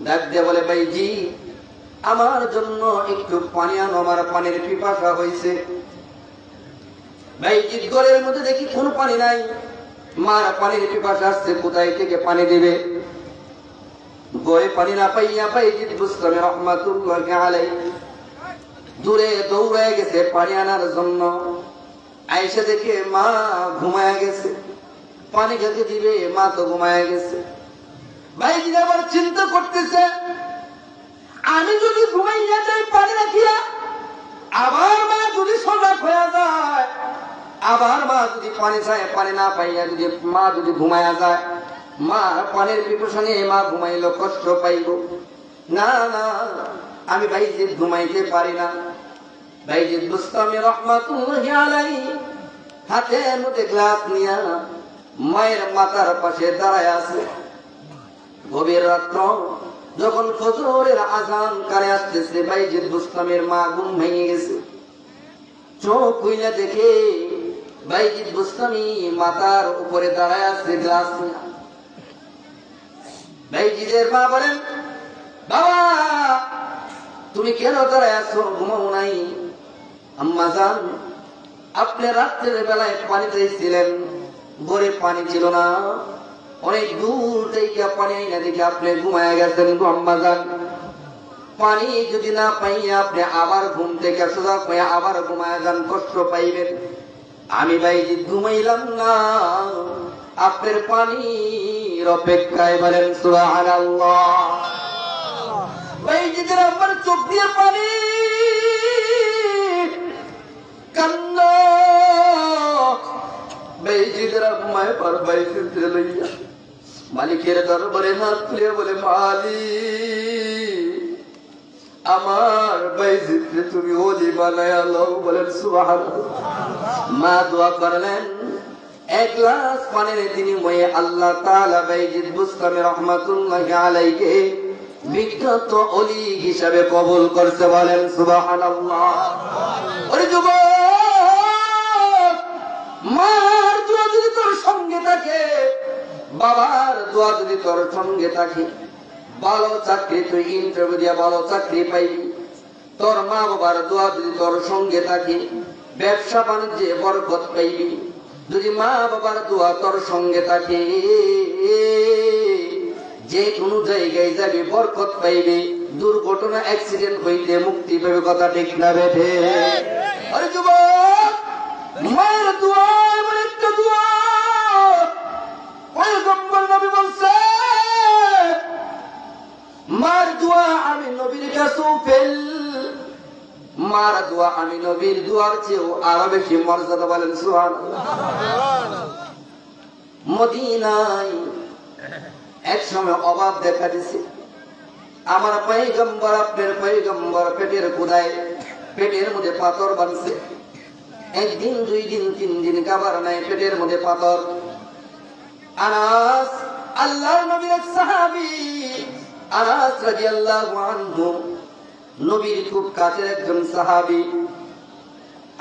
ডাক দিয়ে বলে, ভাইজি আমার জন্য একটু পানি আনো, আমার পানির পিপাসা হয়েছে। ভাইজি ঘরের মধ্যে দেখি কোনো পানি নাই, মার পানির পিপাসা আসছে, কোথায় থেকে পানি দিবে? গয়ে পানি না পাইয়া বাইজিদ বুস্তামি রাহমাতুল্লাহি আলাইহি দূরে দৌড়ে গেছে পানি আনার জন্য। আয়েশা দেখে মা ঘুমায়া গেছে, পানি খেতে দিবে, মা তো ঘুমায়া গেছে। বাইজিদ আবার চিন্তা করতেছে, আমি যদি ঘুমাইয়া যাই পানি রাখিয়া, আবার মা যদি সজাগ হয়ে যায়, আবার মা যদি পানি চায়, পানি না পাইয়া যদি মা যদি ঘুমায়া যায়, মা পানির পিপাসা নিয়ে মা ঘুমাইলো, কষ্ট পাইব। না না, আমি বাইজিদ ঘুমাইতে পারি না। বাইজিদ বুস্তামি রাহমাতুল্লাহি আলাইহি হাতের মধ্যে গ্লাস নিয়া মায়ের মাথার পাশে দাঁড়ায় আছে। গভীর রাত্র যখন ফজরের আযান কানে আসতেছে, বাইজিদ বুস্তামির মা ঘুম ভেঙে গেছে। চোখ খুইলা দেখে বাইজিদ বুস্তামি মাথার উপরে দাঁড়ায় আছে গ্লাস নিয়া। বাইজিদের মা বলেন, বাবা তুমি কেন দাঁড়ায় আছো, ঘুমাও নাই? আম্মা জান, আপনি রাত্রের বেলায় পানি চাইছিলেন, ঘরে পানি ছিল না, অনেক দূর থেকে পানি না দেখে আপনি ঘুমায় গেছেন গো আম্মা জান। পানি যদি না পাইয়া আপনি আবার ঘুম থেকে সোজা হয়ে আবার ঘুমায় যান, কষ্ট পাইবেন। আমি ভাইজি ঘুমাইলাম না, আপনার পানির অপেক্ষায়। বলেন সুবহানাল্লাহ। ভাইজিদের আমার চোখ দিয়ে পানি কান্না। ভাইজিদের আম্মায় পার ভাইজিদের লইয়া মালিকের দরবারে হাত তুলে বলে, মালিক, আমার বাইজিদকে তুমি ওলি বানায়া লও। বলেন সুবহানাল্লাহ। মা দোয়া করলেন, এক গ্লাস পানির বিনিময়ে আল্লাহ তাআলা বাইজিদ বুস্তামি রহমাতুল্লাহি আলাইহি বিখ্যাত ওলি হিসাবে কবুল করতে। বলেন সুবহানাল্লাহ। ওরে যুবক, মার দোয়া যদি তোর সঙ্গে থাকে, বাবার দোয়া যদি তোর সঙ্গে থাকে, ভালো চাকরি তুই ইন্টারভিউ দিয়া ভালো চাকরি পাইবি। তোর মা বাবার দোয়া যদি তোর সঙ্গে থাকে, ব্যবসা বাণিজ্যে বরকত পাইবি। যদি মা বাবার দোয়া তোর সঙ্গে থাকে, যে কোনো জায়গায় যাবি বরকত পাইবি, দুর্ঘটনা অ্যাক্সিডেন্ট হইতে মুক্তি পাবে। কথা ঠিক না বেঠে? আরে যুবক, মায়ের দোয়া এমন একটা দোয়া, পয়গম্বর নবী বলছে, মার দোয়া আমি নবীর কাছেও ফেল, মার দোয়া আমি নবীর দোয়ার চেয়েও আরো বেশি মর্যাদা। বলেন সুবহানাল্লাহ। মদিনায় এক সময় অভাব দেখা দিছে। আমার পয়গম্বর, আপনার পয়গম্বর পেটের ক্ষুধায় পেটের মধ্যে পাথর বানছে। একদিন, দুই দিন, তিন দিন খাবার নাই, পেটের মধ্যে পাথর। আনাস, আল্লাহর নবীর এক সাহাবী, আনাস রাদিয়াল্লাহু আনহু, নবীর খুব কাছের একজন সাহাবী।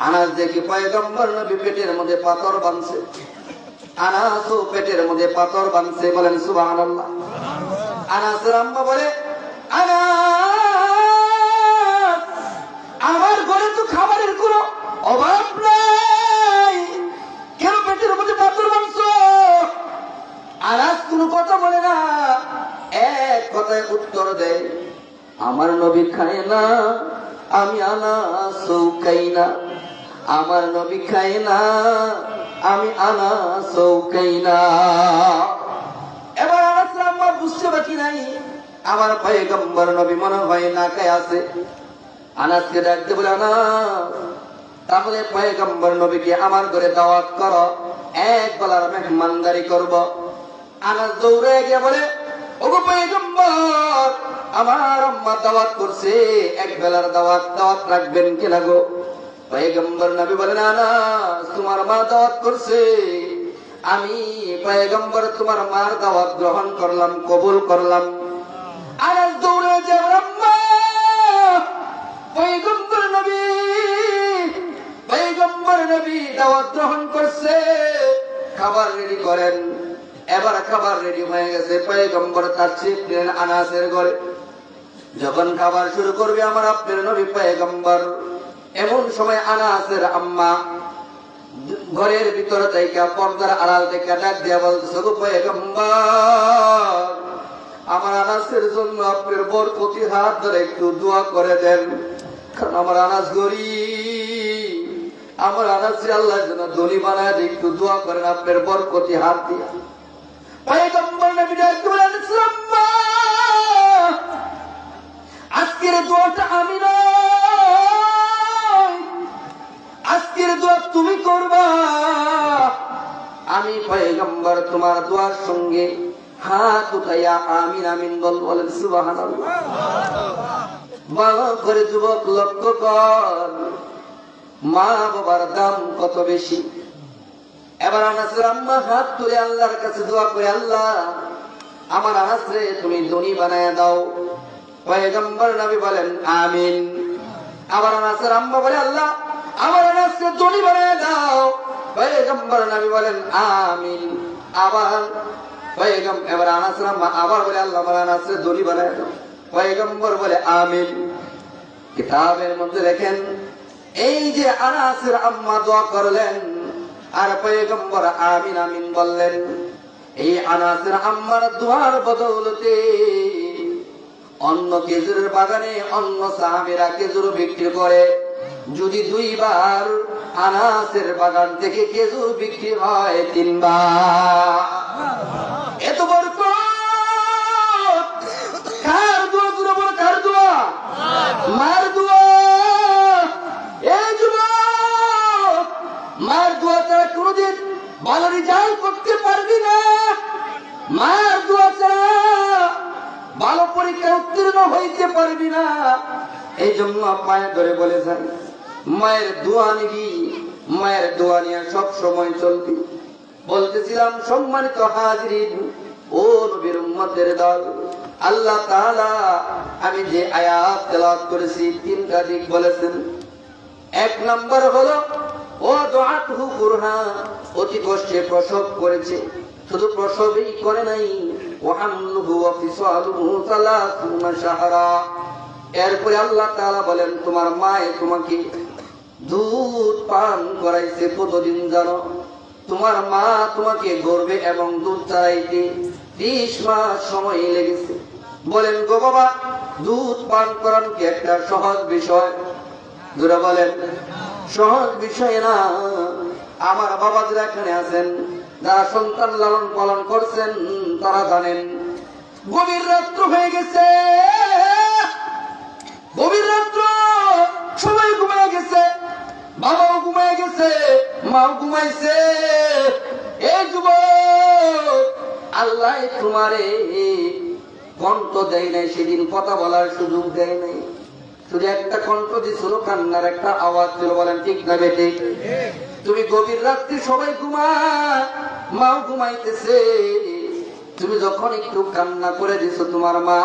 আনাস দেখি পয়গম্বর নবী পেটের মধ্যে পাথর বানছে, আনাসও পেটের মধ্যে পাথর বানছে। বলেন সুবহানাল্লাহ। আনাসের আম্মা বলে, আনাস, আমার ঘরে তো খাবারের কোনো অভাব নাই, কেন পেটের মধ্যে পাথর বানছো? আনাস কোনো কথা বলে না, এক কথায় উত্তর দেয়, আমার নবী খায় না, আমি আনাসও খাই না। আমার নবী খায় না, আমি আনাসও খাই না। এবার আনাস আম্মা বুঝতে বাকি নাই, আমার পয়গম্বর নবী মনে হয় না খায় আছে। আনাসকে ডাকতে বলে, আনাস, তাহলে পয়গম্বর নবীকে আমার ঘরে দাওয়াত করো, এক বেলার মেহমানদারি করব। আনাস দৌড়ে গিয়ে বলে, ওগো পয়গম্বর, আমার আম্মা দাওয়াত করছে, এক বেলার দাওয়াত, দাওয়াত রাখবেন কিনা গো? পয়গম্বর নবী বলেন, আনাস, তোমার মা দাওয়াত করছে, আমি পয়গম্বর তোমার মার দাওয়াত গ্রহণ করলাম, কবুল করলাম। আনাস দৌড়ে যায়, আম্মা, পয়গম্বর নবী, পয়গম্বর নবী দাওয়াত গ্রহণ করছে, খাবার রেডি করেন। এবার খাবার রেডি হয়ে গেছে, পয়গম্বর তার চিপ নিলেন আনাসের ঘরে। যখন খাবার শুরু করবে আমার আপনার নবী পয়গম্বর, এমন সময় আনাসের আম্মা ঘরের ভিতরে থেকে পর্দার আড়াল থেকে ডাক দিয়া বলতেছে, গো পয়গম্বর, আমার আনাসের জন্য আপনার বরকতি হাত ধরে একটু দোয়া করে দেন, কারণ আমার আনাস গরিব, আমার আনাসে আল্লাহ যেন ধনী বানায়, একটু দোয়া করেন আপনার বরকতি হাত দিয়া। পয়গম্বর নবী ডাক দিয়ে বলেন, আম্মা, আজকের দোয়াটা আমি নয়, আজকের দোয়া তুমি করবা। আমি পয়গম্বর তোমার দোয়ার সঙ্গে হাত উঠাইয়া আমিন আমিন বলেন সুবহানাল্লাহ। ভালো করে যুবক লক্ষ্য কর, মা বাবার দাম কত বেশি। এবার আনাসের আম্মা হাত তুলে আল্লাহর কাছে দোয়া করে, আল্লাহ, আমার আনাসরে তুমি ধনী বানায়া দাও। পয়গম্বর নবী বলেন আমিন। আবার আনাসের আম্মা বলে, আল্লাহ, আমার আনাসকে ধনী বানায়া দাও। পয়গম্বর নবী বলেন আমিন। এবার আনাসের আম্মা আবার বলে, আল্লাহ, আমার আনাসকে ধনী বানায়া দাও। পয়গম্বর বলে আমিন। কিতাবের মধ্যে লেখেন এই যে আনাসের আম্মা দোয়া করলেন আর পয়গম্বর আমিন আমিন বললেন, এই আনাসের আম্মার দোয়ার বদৌলতে অন্য খেজুরের বাগানে অন্য সাহাবীরা খেজুর বিক্রি করে, যদি 2 বার আনাসের বাগান থেকে খেজুর বিক্রি হয় 3 বার। এত বরকত কার দোয়া? জোরে বলো কার দোয়া? মার দোয়া। এই যুবক, মার দোয়া ছাড়া কোনদিন ভালো রেজাল্ট করতে পারবি না। মার দোয়া ছাড়া ভালো পরীক্ষা উত্তীর্ণ হইতে পারবি না। এই জন্য পায়ে ধরে বলেছেন, মায়ের দোয়া নিবি, মায়ের দোয়া নিয়ে সব সময় চলবি। বলতেছিলাম সম্মানিত হাজিরিন ও নবীর উম্মতের দল, আল্লাহ তাআলা আমি যে আয়াত তেলাওয়াত করেছি 3টা দিক বলেছেন। 1 নম্বর হলো ও দুআতুহু কুরহা, অতি কষ্টে প্রসব করেছে। শুধু প্রসবই করে নাই, ওয়া হামলুহু ওয়া ফিসালুহু 30 শাহরা। এরপরে আল্লাহ তাআলা বলেন তোমার মায়ে তোমাকে দুধ পান করাইছে কতদিন জানো? তোমার মা তোমাকে গর্ভে এবং দুধ চালাইতে 30 মাস সময় লেগেছে। বলেন গো বাবা, দুধ পান করানো কি একটা সহজ বিষয়? যারা বলেন সহজ বিষয় না। আমার বাবা যারা এখানে আছেন, যারা সন্তান লালন পালন করছেন, তারা জানেন গভীর রাত্র হয়ে গেছে, গভীর রাত্র, সবাই ঘুমিয়ে গেছে, বাবাও ঘুমিয়ে গেছে, মাও ঘুমাইছে। এই যুবক, আল্লাহ তোমারে কণ্ঠ দেয় নাই, সেদিন কথা বলার সুযোগ দেয় নাই, শুধু একটা কণ্ঠ দিছিল, কান্নার একটা আওয়াজ ছিল। বলেন ঠিক না বেটে? তুমি গভীর রাত্রি, সবাই ঘুমায়, মাও ঘুমাইতেছে, তুমি যখন একটু কান্না করে দিছো, তোমার মা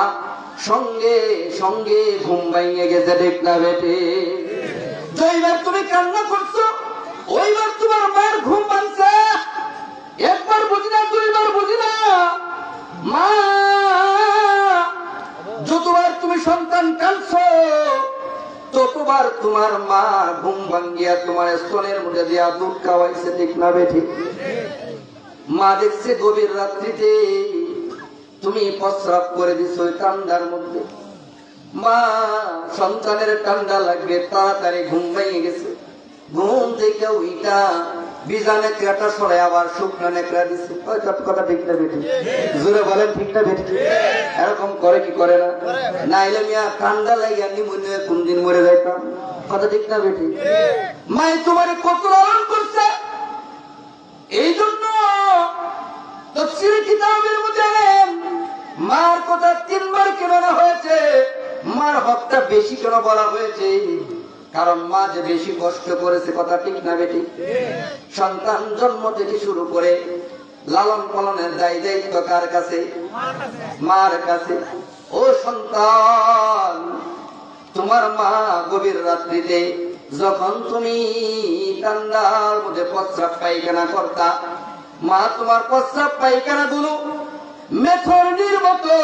সঙ্গে সঙ্গে ঘুম ভাঙিয়ে গেছে। ঠিক না বেটে? যেইবার তুমি কান্না করছো, ওইবার তোমার মায়ের ঘুম ভাঙছে। 1 বার বুঝি না, 2 বার বুঝি না, মা যতবার তুমি সন্তান কাঁদছো, ততবার তোমার মা ঘুম ভাঙ্গিয়া তোমার স্তনের মধ্যে দিয়া দুধ খাওয়াইছে। ঠিক না বেঠি? মা দেখছে গভীর রাত্রিতে তুমি প্রস্রাব করে দিছো ওই ঠান্ডার মধ্যে। মা সন্তানের ঠান্ডা লাগবে, তাড়াতাড়ি ঘুম ভেঙে গেছে। ঘুম থেকে ওইটা বিজা নেকড়াটা সরাই আবার শুকনো নেকড়া দিচ্ছে। কথা ঠিক না বেঠি? জোরে বলেন ঠিক না বেঠি? এরকম করে কি করে না? নাইলে মিয়া ঠান্ডা লাগিয়া নিমুনিয়া কোন দিন মরে যাইতাম। কথা ঠিক না বেঠি? মাই তোমার কত লালন করছে। এই জন্য তাফসীরে কিতাবের মধ্যে মার কথা 3 বার কেন না হয়েছে, মার হকটা বেশি কেন বলা হয়েছে? কারণ মা যে বেশি কষ্ট করেছে। কথা ঠিক না বেটি? সন্তান জন্ম থেকে শুরু করে লালন পালনের দায়িত্ব কার কাছে? মার কাছে। ও সন্তান, তোমার মা গভীর রাত্রিতে যখন তুমি ঠান্ডার মধ্যে প্রস্রাব পায়খানা করতা, মা তোমার প্রস্রাব পায়খানা গুলো মেথরনির মতো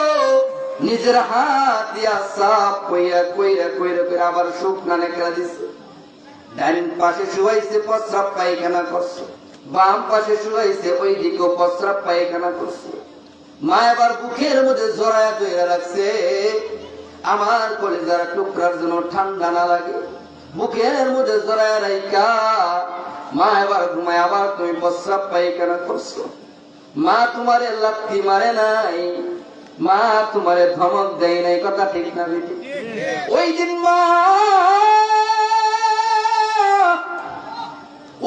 নিজের হাত দিয়া সাফ কইরা কইরা কইরা কইরা আবার শুকনা নেকড়া দিছে। ডান পাশে শুয়াইছে, প্রস্রাব পায়খানা করছে, বাম পাশে শুয়াইছে, ওই দিকেও প্রস্রাব পায়খানা করছে। মা এবার বুকের মধ্যে জড়ায়া ধইরা রাখছে, আমার কলিজার টুকরার জন্য ঠান্ডা না লাগে। বুকের মধ্যে জড়ায়া রাইখা মা এবার ঘুমায়, আবার তুমি প্রস্রাব পায়খানা করছো। মা তোমারে লাথি মারে নাই, মা তোমারে ধমক দেয় নাই। কথা ঠিক না বেটি? ওই দিন মা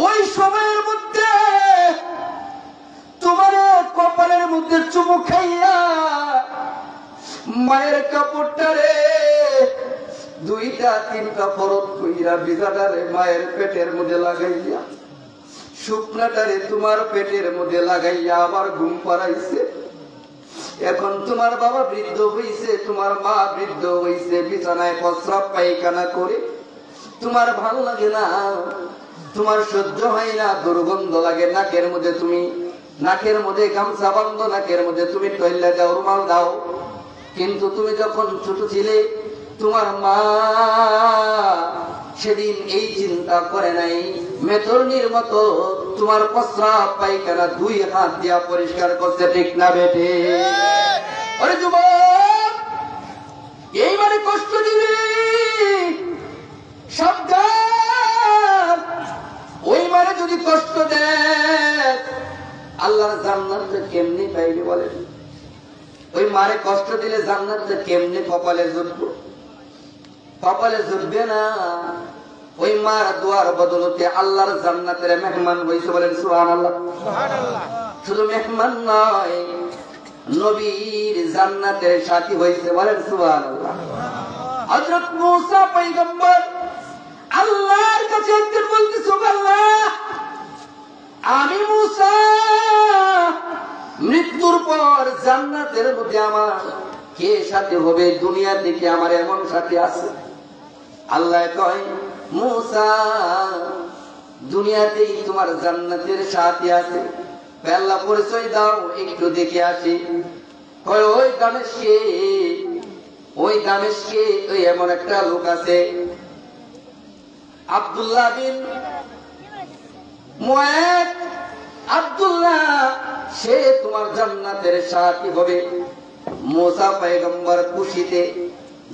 ওই সময়ের মধ্যে তোমারে কপালের মধ্যে চুমু খাইয়া মায়ের কাপড়টারে 2টা-3টা ফরত কইরা বিছাটারে মায়ের পেটের মধ্যে লাগাইয়া, শুকনাটারে তোমার পেটের মধ্যে লাগাইয়া আবার ঘুম পাড়াইছে। এখন তোমার বাবা বৃদ্ধ হইছে, তোমার মা বৃদ্ধ হইছে, বিছানায় প্রস্রাব পায়খানা করে তোমার ভালো লাগে না, তোমার সহ্য হয় না, দুর্গন্ধ লাগে। নাকের মধ্যে তুমি নাকের মধ্যে গামছা বান্ধ, নাকের মধ্যে তুমি টয়লেট দাও, রুমাল দাও। কিন্তু তুমি যখন ছোট ছিলে তোমার মা সেদিন এই চিন্তা করে নাই মেতরনির মতো তোমার প্রস্রাব পায়খানা 2 হাত দিয়া পরিষ্কার করতে, ঠিক না বেটে? আরে যুবক, এইবারে কষ্ট দিবি, সাবধান। ওই মারে যদি কষ্ট দেয় আল্লাহর জান্নাত কেমনি পাইবে বলেন? ওই মারে কষ্ট দিলে জান্নাত কেমনি কপালে জুটবে? কপালে জুটবে না। ওই মার দোয়ার বদলতে আল্লাহর জান্নাতের মেহমান হইছে, বলেন সুবহানাল্লাহ। শুধু মেহমান নয়, নবীর জান্নাতের সাথী হইছে, বলেন সুবহানাল্লাহ। হযরত মূসা পয়গম্বর আল্লাহর কাছে একদিন বলতেছে, আল্লাহ, আমি মূসা মৃত্যুর পর জান্নাতের মধ্যে আমার কে সাথী হবে? দুনিয়া থেকে আমার এমন সাথী আছে? আল্লাহ কয়, মূসা দুনিয়াতেই তোমার জান্নাতের সাথী আছে। আল্লাহ পরিচয় দাও, একটু দেখে আসি। কয়, ওই দামেশকে ওই এমন একটা লোক আছে, আব্দুল্লাহ বিন মুআদ। আব্দুল্লাহ সে তোমার জান্নাতের সাথী হবে। মূসা পয়গম্বর খুশিতে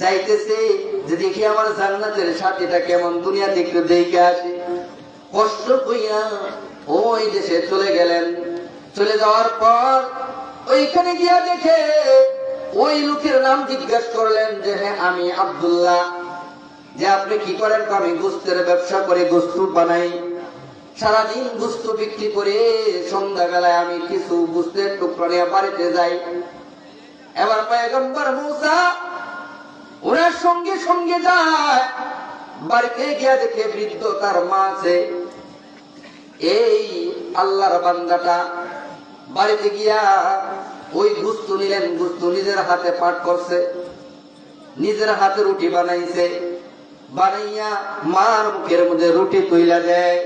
যাইতেছে যে দেখি আমার জান্নাতের সাথীটা কেমন, দুনিয়াতে একটু দেখে আসি। কষ্ট কইয়া ওই দেশে চলে গেলেন। চলে যাওয়ার পর ওইখানে গিয়া দেখে ওই লোকের নাম জিজ্ঞাসা করলেন যে হ্যাঁ আমি আব্দুল্লাহ। যে আপনি কি করেন? আমি গোস্তের ব্যবসা করে গোস্ত বানাই, সারাদিন গোস্ত বিক্রি করে সন্ধ্যাবেলায় আমি কিছু গোস্তের টুকরা নিয়ে বাড়িতে যাই। এবার পয়গম্বর মূসা ওনার সঙ্গে সঙ্গে যায়। বাড়িতে গিয়া দেখে বৃদ্ধ তার মা আছে। এই আল্লাহর বান্দাটা বাড়িতে গিয়া ওই গোস্ত নিলেন, গোস্ত নিজের হাতে পাক করছে, নিজের হাতে রুটি বানাইছে। বানাইয়া মার মুখের মধ্যে রুটি তুইলা দেয়,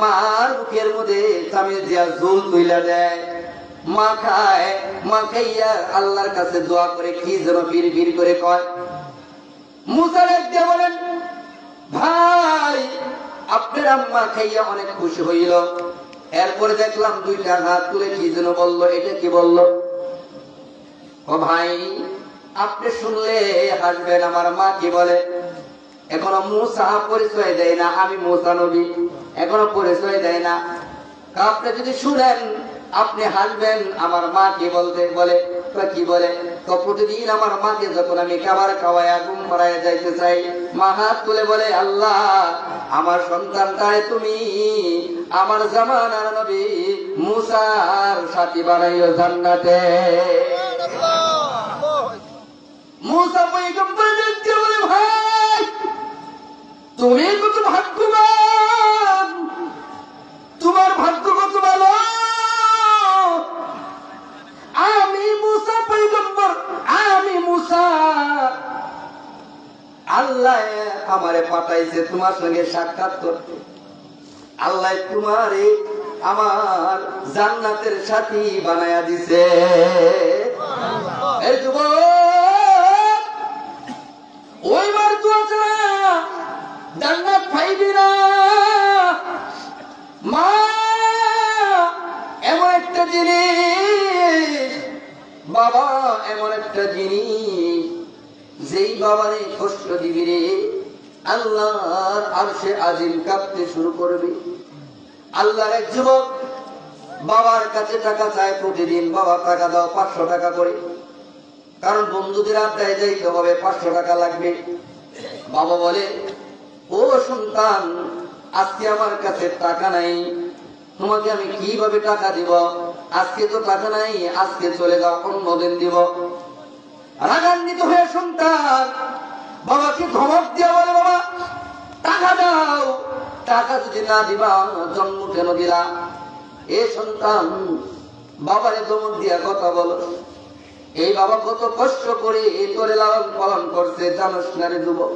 মার মুখের মধ্যে চামিচ দিয়া ঝোল তুইলা দেয়। মা খায়, মা খাইয়া আল্লাহর কাছে দোয়া করে কি যেন ফির ফির করে কয়। মূসা দিয়ে বলেন, ভাই আপনার আম্মা খাইয়া অনেক খুশি হইল। এরপরে দেখলাম 2টা হাত তুলে কি যেন বললো। এটা কি বললো? ও ভাই, আপনি শুনলে হাসবেন, আমার মা কি বলে? এখনো মূসা পরিচয় দেয় না আমি মূসা নবী, এখনো পরিচয় দেয় না। আপনি যদি শুনেন আপনি হাসবেন। আমার মা কি বলতে বলে? কি বলে? প্রতিদিন আমার মাকে যখন আমি খাবার খাওয়াইয়া ঘুম পাড়াইয়া যাইতে চাই, মা হাত তুলে বলে, আল্লাহ আমার সন্তানটায় তুমি আমার জামানার নবী মূসার সাথী বানাইও জান্নাতে। মূসা পয়গম্বর দেখতে বলে, ভাই তুমি কত ভাগ্যবান, তোমার ভাগ্য কত ভালো। আমি মূসা পয়গম্বর, আমি মূসা, আল্লাহ আমারে পাঠাইছে তোমার সঙ্গে সাক্ষাৎ করতে। আল্লাহ তোমারে আমার জান্নাতের সাথী বানায়া দিছে। এই যুবক, ওইবার তো আছে না জান্নাত পাইবি না। মা এমন একটা জিনিস, বাবা এমন একটা জিনিস, যেই বাবারে কষ্ট দিবি রে আল্লাহর আরশে আজিম কাঁপতে শুরু করবে। আল্লাহর এক যুবক বাবার কাছে টাকা চায় প্রতিদিন, বাবা টাকা দাও 500 টাকা করে, কারণ বন্ধুদের আড্ডায় যাইতে হবে, 500 টাকা লাগবে। বাবা বলে, ও সন্তান, আজকে আমার কাছে টাকা নাই, তোমাকে আমি কিভাবে টাকা দিব? আজকে তো টাকা নাই, আজকে চলে যাও, অন্যদিন দিব। রাগান্বিত হয়ে সন্তান বাবাকে ধমক দিয়া বলে, বাবা টাকা দাও, টাকা যদি না দিবা জন্ম কেন দিলা? এ সন্তান বাবারে ধমক দিয়া কথা বলো। এই বাবা কত কষ্ট করে তোরে লালন পালন করছে জানোস না রে যুবক?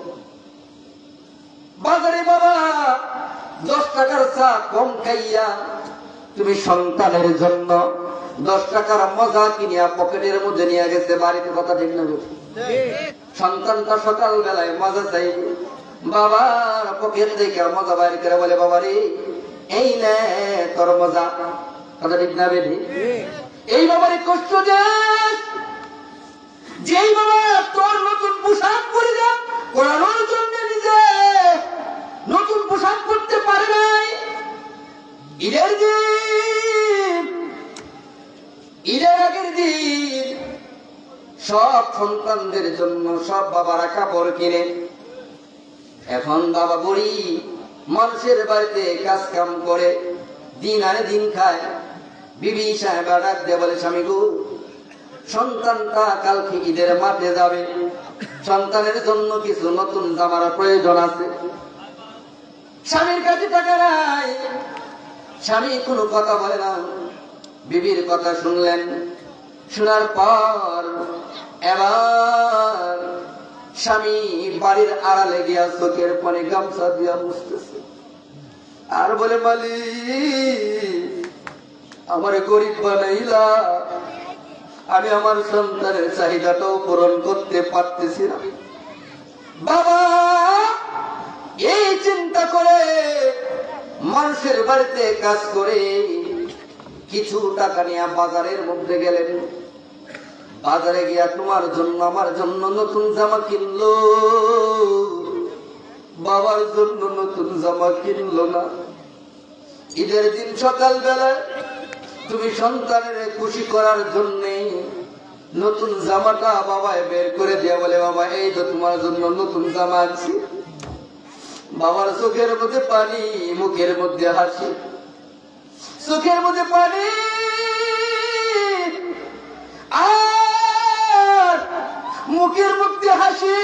বাজারে বাবা 10 টাকার চা কম খাইয়া তুমি সন্তানের জন্য 10 টাকার মজা কিনিয়া পকেটের মধ্যে নিয়ে গেছে বাড়িতে। কথা ঠিক না? সন্তানটা সকাল বেলায় মজা চাইবে, বাবার পকেট থেকে মজা বাইর করে বলে, বাবা রে এই নে তোর মজা। কথা ঠিক না বেঠি? এই বাবারে কষ্ট দে, যেই বাবা তোর নতুন পোশাক পরে যা পড়ানোর জন্য নিজে নতুন পোশাক পরতে পারে নাই, ঈদের দিন, ঈদের আগের দিন সব সন্তানদের জন্য সব বাবারা কাপড় কিনে। এখন বাবা বুড়ি মানুষের বাড়িতে কাজ কাম করে দিন আনে দিন খায়। বিবি সাহেবা ডাক দিয়ে বলে, স্বামী গো, সন্তানটা কালকে ঈদের মাঠে যাবে, সন্তানের জন্য কিছু নতুন জামার প্রয়োজন আছে। স্বামীর কাছে টাকা নাই, স্বামী কোনো কথা বলে না। বিবির কথা শুনলেন, শোনার পর এবার স্বামী বাড়ির আড়ালে গিয়া চোখের পানি গামছা দিয়া মুছতেছে আর বলে, মালিক আমার গরিব বানাইলা, আমি আমার সন্তানের চাহিদাটাও পূরণ করতে পারতেছি না। বাবা এই চিন্তা করে মানুষের বাড়িতে কাজ করে কিছু টাকা নিয়ে বাজারের মধ্যে গেলেন। বাজারে গিয়া তোমার জন্য আমার জন্য নতুন জামা কিনলো, বাবার জন্য নতুন জামা কিনলো না। ঈদের দিন সকাল বেলায় তুমি সন্তানের খুশি করার জন্য নতুন জামাটা বাবায় বের করে দিয়া বলে, বাবা এই তো তোমার জন্য নতুন জামা আনছি। বাবার চোখের মধ্যে পানি, মুখের মধ্যে হাসি, চোখের মধ্যে পানি আর মুখের মধ্যে হাসি।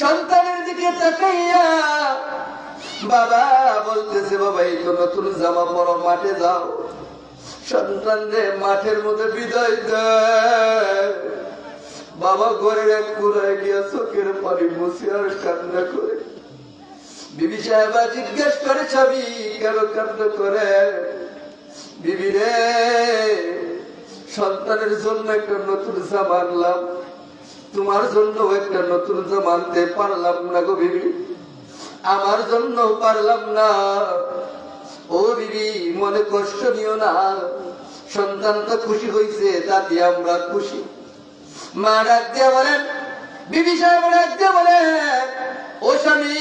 সন্তানের দিকে তাকাইয়া বাবা বলতেছে, বাবা এই তো নতুন জামা পরো, মাঠে যাও। সন্তানদের মাঠের মধ্যে বিদায় দেয়। বাবা ঘরের এক কোনায় গিয়া চোখের পানি মুছে আর কান্না করে। বিবি সাহেবা জিজ্ঞেস করে, ছবি কেন কান্না করে? বিবি রে, সন্তানের জন্য একটা নতুন জামা আনলাম, তোমার জন্য একটা নতুন জামা আনতে পারলাম না গো বিবি, আমার জন্য পারলাম না। ও বিবি মনে কষ্ট নিও না, সন্তান তো খুশি হয়েছে, তাতে আমরা খুশি। মা ডাক দিয়ে বলেন, বিবি সাহেব ডাক দিয়ে বলেন, ও স্বামী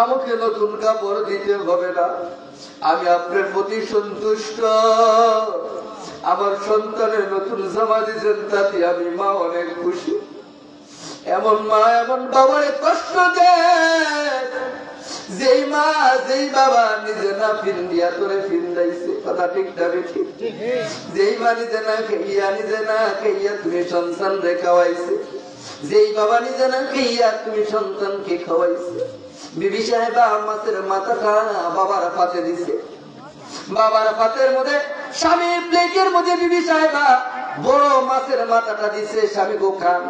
আমাকে নতুন কাপড় দিতে হবে না, আমি আপনার প্রতি সন্তুষ্ট। আমার সন্তানের নতুন জামা দিয়েছেন, তাতে আমি মা অনেক খুশি। এমন মা এমন বাবারে কষ্ট দেয়, যেই মা যেই বাবা নিজে না ফিন্দিয়া তোরে ফিন্দাইছে। কথা ঠিক না ঠিক? যেই মা নিজে না খাইয়া তুমি সন্তান রে খাওয়াইছে, যেই বাবা নিজে না খাইয়া তুমি সন্তানকে খাওয়াইছে। বিবি সাহেবা মাছের মাথাটা বাবার পাতে দিছে, বাবার পাতের মধ্যে স্বামীর প্লেটের মধ্যে বিবি সাহেবা বড় মাছের মাথাটা দিছে। স্বামী গো খান।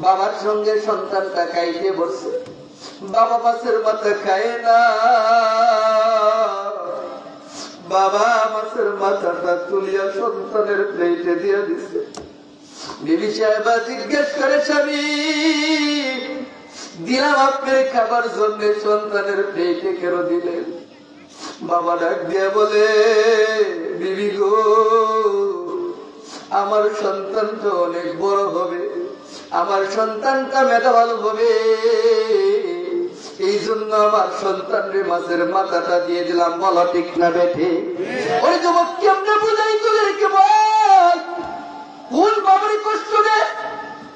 বাবার সঙ্গে সন্তানটা খাইতে বসছে, বাবা মাছের মাথা খায় না, বাবা মাছের মাথাটা তুলিয়া সন্তানের প্লেটে দিয়ে দিছে। বিবি সাহেবা জিজ্ঞেস করে, স্বামী দিলাম আপনার খাবার জন্য, সন্তানের প্লেটে কেন দিলেন? বাবা ডাক দিয়ে বলে, বিবি গো, আমার সন্তানটা অনেক বড় হবে, আমার সন্তানটা মেধাবান হবে, এই জন্য আমার সন্তানের মাছের মাথাটা দিয়ে দিলাম। বলো ঠিক না বেঠে? ওই যুবক কেমনে বুঝাই তোদেরকে বল, কোন বাবারই কষ্ট দেয়,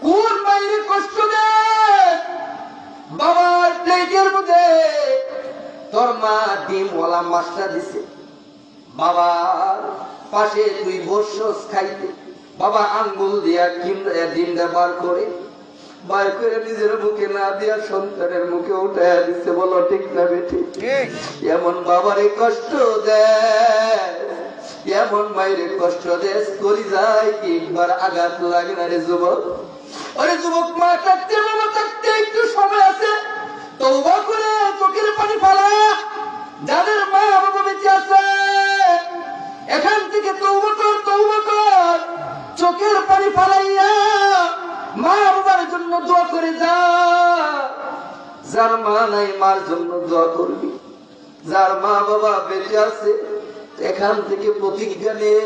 কোন মায়ের কষ্ট দেয়? বাবার প্লেটের মধ্যে তোর মা ডিমওয়ালা মাছটা দিছে, বাবার পাশে তুই বসছস খাইতে, বাবা আঙ্গুল দিয়া ডিমটা বার করে নিজের মুখে না দিয়া সন্তানের মুখে উঠাইয়া দিচ্ছে। বলো ঠিক না বেঠি? এমন বাবারে কষ্ট দেয়, এমন মায়ের কষ্ট দেয়, করি যায় কি একবার আঘাত লাগে না রে যুবক? ওরে যুবক, মা থাকতে বাবা থাকতে একটু সময় আছে, তওবা করে চোখের পানি ফেলা। যাদের মা বাবা বেঁচে আছে এখান থেকে তওবা কর, চোখের পানি ফেলাইয়া জন্য দোয়া করে যা। যার মা নাই মার জন্য দোয়া করবি। যার মা বাবা বেঁচে আছে এখান থেকে প্রতিজ্ঞা নিয়ে,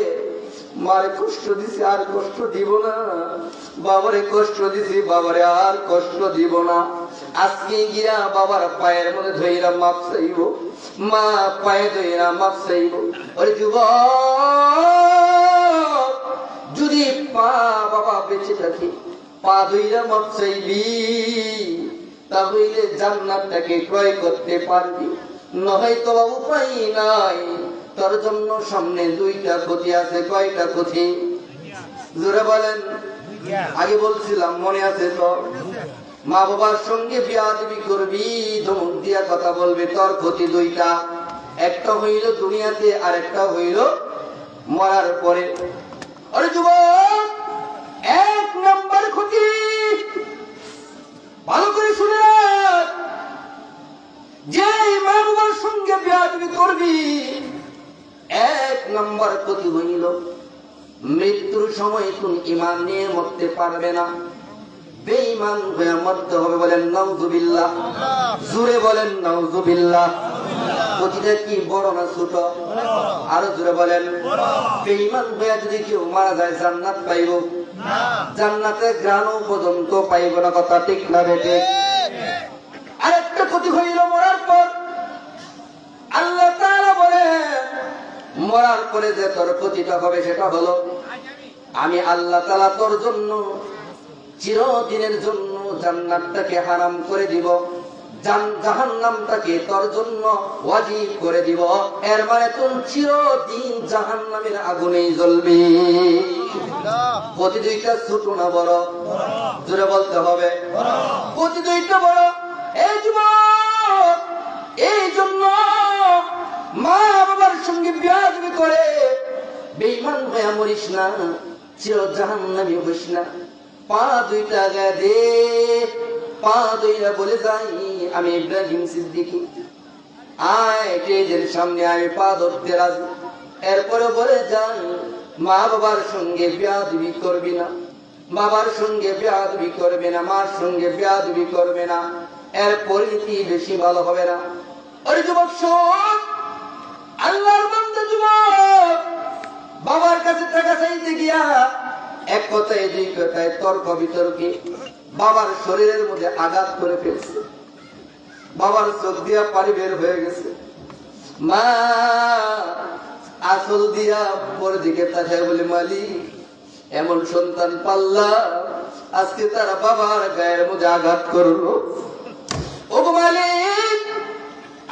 মারে কষ্ট দিছি আর কষ্ট দিব না, বাবারে কষ্ট দিছি বাবারে আর কষ্ট দিব না। আজকে গিয়া বাবার পায়ের মধ্যে ধইরা মাপ চাইব, মা পায়ে ধইরা মাপ চাইব। ওরে যুবক, যদি পা বাবা বেঁচে থাকে পা ধইরা মাপ চাইবি, তাহলে জান্নাতটাকে ক্রয় করতে পারবি। নয়তো উপায় নাই, তোর জন্য সামনে দুইটা ক্ষতি আছে। কয়টা ক্ষতি? জোরে বলেন। আগে বলছিলাম মনে আছে তো? মা বাবার সঙ্গে বিয়াদবি করবি, ধমক দিয়া কথা বলবি, তোর ক্ষতি দুইটা। একটা হইল দুনিয়াতে আর একটা হইল মরার পরে। আরে যুবক, এক নাম্বার ক্ষতি ভালো করে শুনে রাখ, যে মা বাবার সঙ্গে বিয়াদবি করবি, এক নাম্বার ক্ষতি হইল মৃত্যুর সময় তুমি ঈমান নিয়ে মরতে পারবে না, বেঈমান হয়ে মরতে হবে। বলেন নাউযুবিল্লাহ, জোরে বলেন নাউযুবিল্লাহ। ক্ষতিটা কি বড় না ছোট? আরো জোরে বলেন। বেঈমান হয়ে যদি কেউ মারা যায় জান্নাত পাইব? জান্নাতের ঘ্রাণও পর্যন্ত পাইব না। কথা ঠিক না বেটে? আরেকটা ক্ষতি হইল মরার পর। আল্লাহ তাআলা বলে মরার পরে যে তোর ক্ষতিটা হবে সেটা হলো, আমি আল্লাহ তাআলা তোর জন্য চিরদিনের জন্য জান্নাতটাকে হারাম করে দিব, জাহান্নামটাকে তোর জন্য ওয়াজিব করে দিব। এর মানে তুই চিরদিন জাহান্নামের আগুনেই জ্বলবি। প্রতি দুইটা ছোট না বড়? জোরে বলতে হবে। প্রতি দুইটা বড়। এই যুবক, এই জন্য মা বাবার সঙ্গে বিয়াদবি করে বেঈমান হয়ে মরিস না, চির জাহান্নামী হইস না। পা দুইটা গায়ে দে, পা দুইটা বলে যাই আমি ইব্রাহিম সিদ্দিকী, আয় স্টেজের সামনে আমি পা ধরতে রাজি। এরপরে বলে যাই মা বাবার সঙ্গে বিয়াদবি করবি না, বাবার সঙ্গে বিয়াদবি করবে না, মার সঙ্গে বিয়াদবি করবে না। এর পরিণতি বেশি ভালো হবে না। ওরে যুবক শোন, আল্লাহর বান্দা যুবক বাবার কাছে টাকা চাইতে গিয়া এক কথায় দুই কথায় তর্ক বিতর্কে বাবার শরীরের মধ্যে আঘাত করে ফেলছে, বাবার চোখ দিয়া পানি বের হয়ে গেছে। মা আসল দিয়া পর দিকে তাকায় বলে, মালিক এমন সন্তান পাল্লা, আজকে তারা বাবার গায়ের মধ্যে আঘাত করলো। ও মালিক,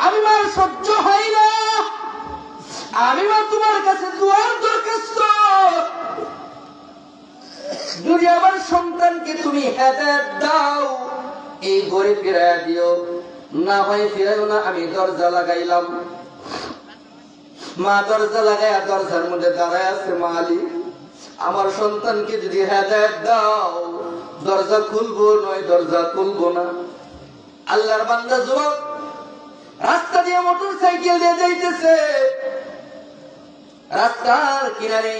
আমি মার সহ্য হয় না, আমি মা তোমার কাছে দুয়ার দরখাস্ত, যদি আমার সন্তানকে তুমি হেদায়েত দাও এই ঘরে ফিরাইয়া দিও, না হয় ফিরাইও না। আমি দরজা লাগাইলাম। মা দরজা লাগাইয়া দরজার মধ্যে দাঁড়ায় আছে, মালিক আমার সন্তানকে যদি হেদায়েত দাও দরজা খুলবো, নয় দরজা খুলবো না। আল্লাহর বান্দা যুবক রাস্তা দিয়ে মোটর সাইকেল দিয়ে যাইতেছে, রাস্তার কিনারে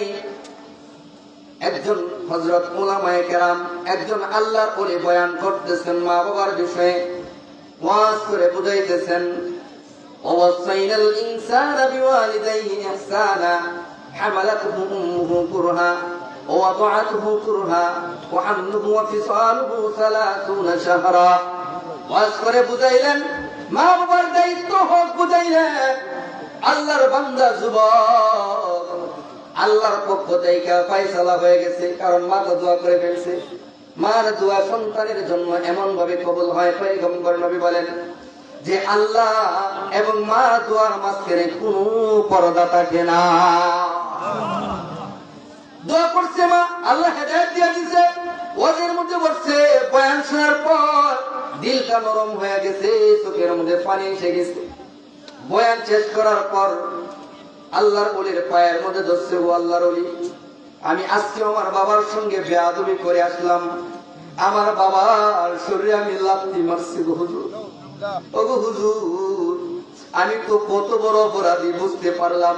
একজন হযরত উলামায়ে কেরাম, একজন আল্লাহর ওলি বয়ান করতেছেন, মা বাবার বিষয়ে ওয়াজ করে বুঝাইতেছেন। ওয়াসাইনাল ইনসানা বিওয়ালিদাইহি ইহসানা হামালাতুহু উম্মুহু কুরহা ওয়া ওয়াদাআতুহু কুরহা ওয়া হামলুহু ওয়া ফিসালুহু 30 শাহরা। ওয়াজ করে বুঝাইলেন, মা বাবার দায়িত্ব হক বুঝাইলেন। আল্লাহর বান্দা যুবক, আল্লাহর পক্ষ থেকে ফয়সালা হয়ে গেছে, কারণ মা তো দোয়া করে ফেলছে। মার দোয়া সন্তানের জন্য এমন ভাবে কবুল হয়, পয়গম্বর নবী বলেন যে আল্লাহ এবং মা দোয়ার মাঝখানে কোনো পর্দা থাকে না। দোয়া করছে মা, আল্লাহ হেদায়েত দিয়ে দিয়েছে, ওয়াজের মধ্যে বসছে, বয়ান শোনার পর দিলটা নরম হয়ে গেছে, চোখের মধ্যে পানি এসে গেছে। বয়ান শেষ করার পর আল্লাহর ওলির পায়ের মধ্যে ধরছে, ও আল্লাহর ওলি, আমি আজকে আমার বাবার সঙ্গে বেয়াদবি করে আসলাম, আমার বাবার শরীরে আমি লাথি মারছি গো হুজুর। ও গো হুজুর, আমি তো কত বড় অপরাধী বুঝতে পারলাম,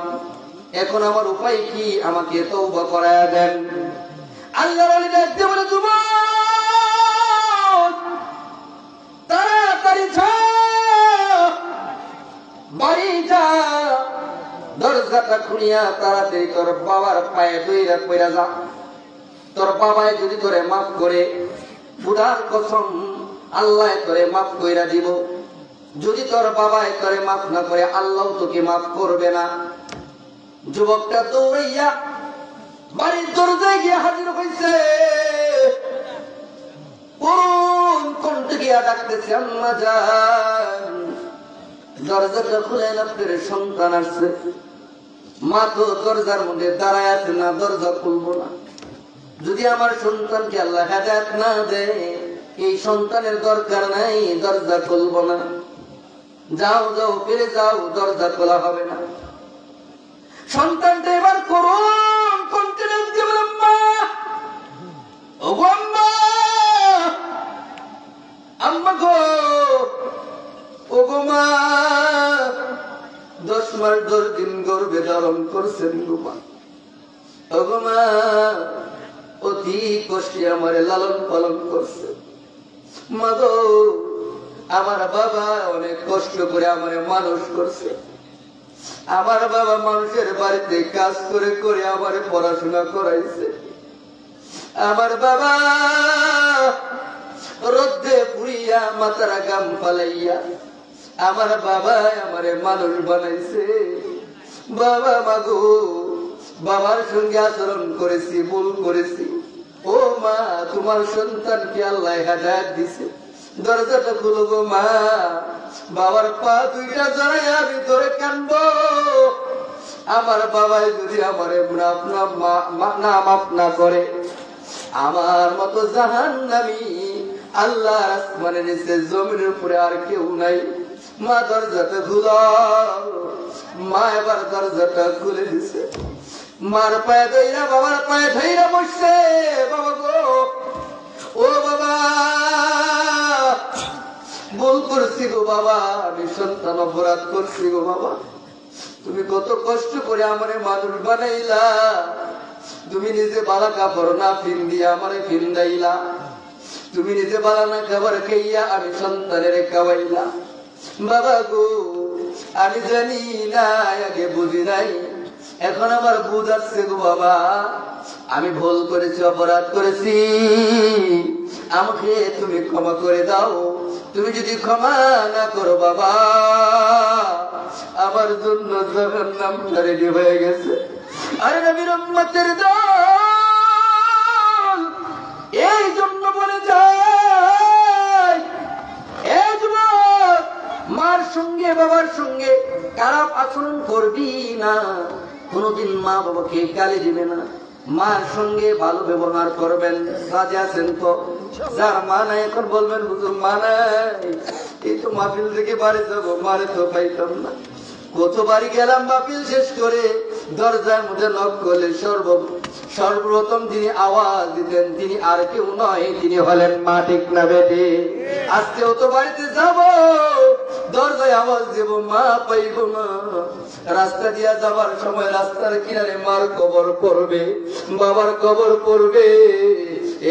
এখন আমার উপায় কি? আমাকে তওবা করায়া দেন। আল্লাহর ওলি দেখতে বলে, যুবক দরজাটা খুলিয়া তাড়াতাড়ি তোর বাবার পায়ে ধইরা পইরা যা। তোর বাবাই যদি তোরে মাফ করে, বুড়ার কসম আল্লাহ তোরে মাফ কইরা দিব। যদি তোর বাবাই তোরে মাফ না করে, আল্লাহ তোকে মাফ করবে না। যুবকটা দৌড়াইয়া বাড়ির দরজায় গিয়ে হাজির হয়েছে। কোন কণ্ঠে গিয়া ডাকতেছে, আম্মা জান দরজাটা খুলেন, আপনার সন্তান আসছে। মা তো দরজার মধ্যে দাঁড়ায় আছে না, দরজা খুলবো না। যদি আমার সন্তানকে আল্লাহ হেদায়েত না দেয়, এই সন্তানের দরকার নাই, দরজা খুলবো না। যাও যাও, ফিরে যাও, দরজা খোলা হবে না। সন্তানটা এবার করুন কণ্ঠে ডাকতে বলে, আম্মা, ওগো আম্মা, আম্মা গো, ওগো মা, 10 মাস 10 দিন গর্ভে ধারণ করছেন গো মা। ওগো মা, অতি কষ্টে আমারে লালন পালন করছে। মা গো, আমার বাবা অনেক কষ্ট করে আমারে মানুষ করছে। আমার বাবা মানুষের বাড়িতে কাজ করে করে আমারে পড়াশোনা করাইছে। আমার বাবা রোদে পুড়িয়া মাথার গাম ফালাইয়া আমার বাবা আমারে মানুষ বানাইছে। বাবা মাগো, বাবার সঙ্গে আচরণ করেছি, ভুল করেছি। ও মা, তোমার সন্তানকে আল্লাহ হেদায়েত দিছে, দরজাটা খুলো গো মা। বাবার পা দুইটা জড়াইয়া ভিতরে কানবো। আমার বাবাই যদি আমার মাফ না করে, আমার মতো জাহান্নামী আল্লাহ আসমানের নিচে জমিনের উপরে আর কেউ নাই। মা দরজাটা খুলো। মা এবার দরজাটা খুলে দিছে। মার পায়ে ধইরা বাবার পায়ে ধইরা বসছে। বাবা গো, ও বাবা, ভুল করছি গো বাবা, আমি সন্তান অপরাধ করছি গো বাবা। তুমি কত কষ্ট করে আমারে মানুষ বানাইলা। তুমি নিজে বালা কাপড় না ফিন্দিয়া আমারে ফিন্দাইলা। তুমি নিজে বালা না খাবার খাইয়া আমি সন্তানের খাওয়াইলা। বাবা গো, আমি জানি না, আগে বুঝি নাই, এখন আমার বুঝ আসছে গো বাবা। আমি ভুল করেছি, অপরাধ করেছি, আমাকে তুমি ক্ষমা করে দাও। তুমি যদি ক্ষমা না করো বাবা, আমার জন্য জাহান্নামটা রেডি হয়ে গেছে। আরে নবীর উম্মতের দল, এই জন্য বলে যায়, এই যুবক, মার সঙ্গে বাবার সঙ্গে খারাপ আচরণ করবি না। কোনদিন মা বাবাকে গালি দিবে না, মার সঙ্গে ভালো ব্যবহার করবেন। রাজি আছেন তো? যার মা নাই এখন বলবেন, হুজুর মা নাই, এই তো মাহফিল থেকে বাড়ি যাবো, মারে তো পাইতাম না। কতবারই গেলাম মাহফিল শেষ করে, দরজার মধ্যে নক করলে সর্বপ্রথম যিনি আওয়াজ দিতেন তিনি আর কেউ নয়, তিনি হলেন মা। ঠিক না বেটে? আজকেও তো বাড়িতে যাব, দরজায় আওয়াজ দেব, মা পাইব না। রাস্তা দিয়া যাবার সময় রাস্তার কিনারে মার কবর পড়বে, বাবার কবর পড়বে।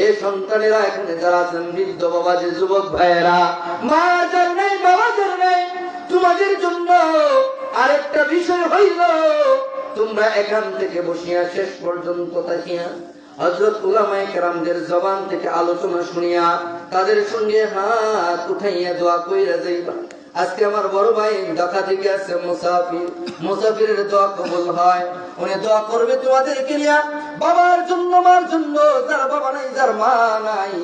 এই সন্তানেরা এখানে যারা আছেন, বৃদ্ধ বাবা, যে যুবক ভাইয়েরা, মা যার নেই, বাবা যার নেই, তোমাদের জন্য আরেকটা বিষয় হইল, তোমরা এখান থেকে বসিয়া শেষ পর্যন্ত থাকিয়া হযরত উলামায়ে কেরামদের জবান থেকে আলোচনা শুনিয়া তাদের সঙ্গে হাত উঠাইয়া দোয়া কইরা যাইবা। আজকে আমার বড় ভাই ঢাকা থেকে আসছে, মুসাফির, মুসাফিরের দোয়া কবুল হয়। উনি দোয়া করবে তোমাদেরকে নিয়া, বাবার জন্য, মার জন্য, যার বাবা নাই, যার মা নাই,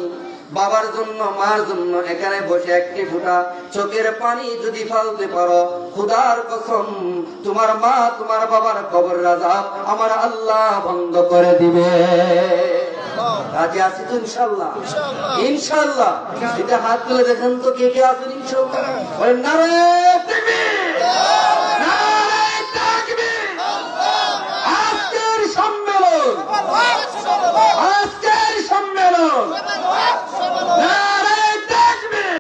বাবার জন্য, মার জন্য এখানে বসে একটি ফোঁটা চোখের পানি যদি ফেলতে পারো, খোদার কসম তোমার মা, তোমার বাবার কবরের আযাব আমার আল্লাহ বন্ধ করে দিবে। রাজি আছি তো? ইনশাআল্লাহ, ইনশাআল্লাহ। এটা হাত তুলে দেখেন তো কে কে আছেন ইনশাআল্লাহ। নারে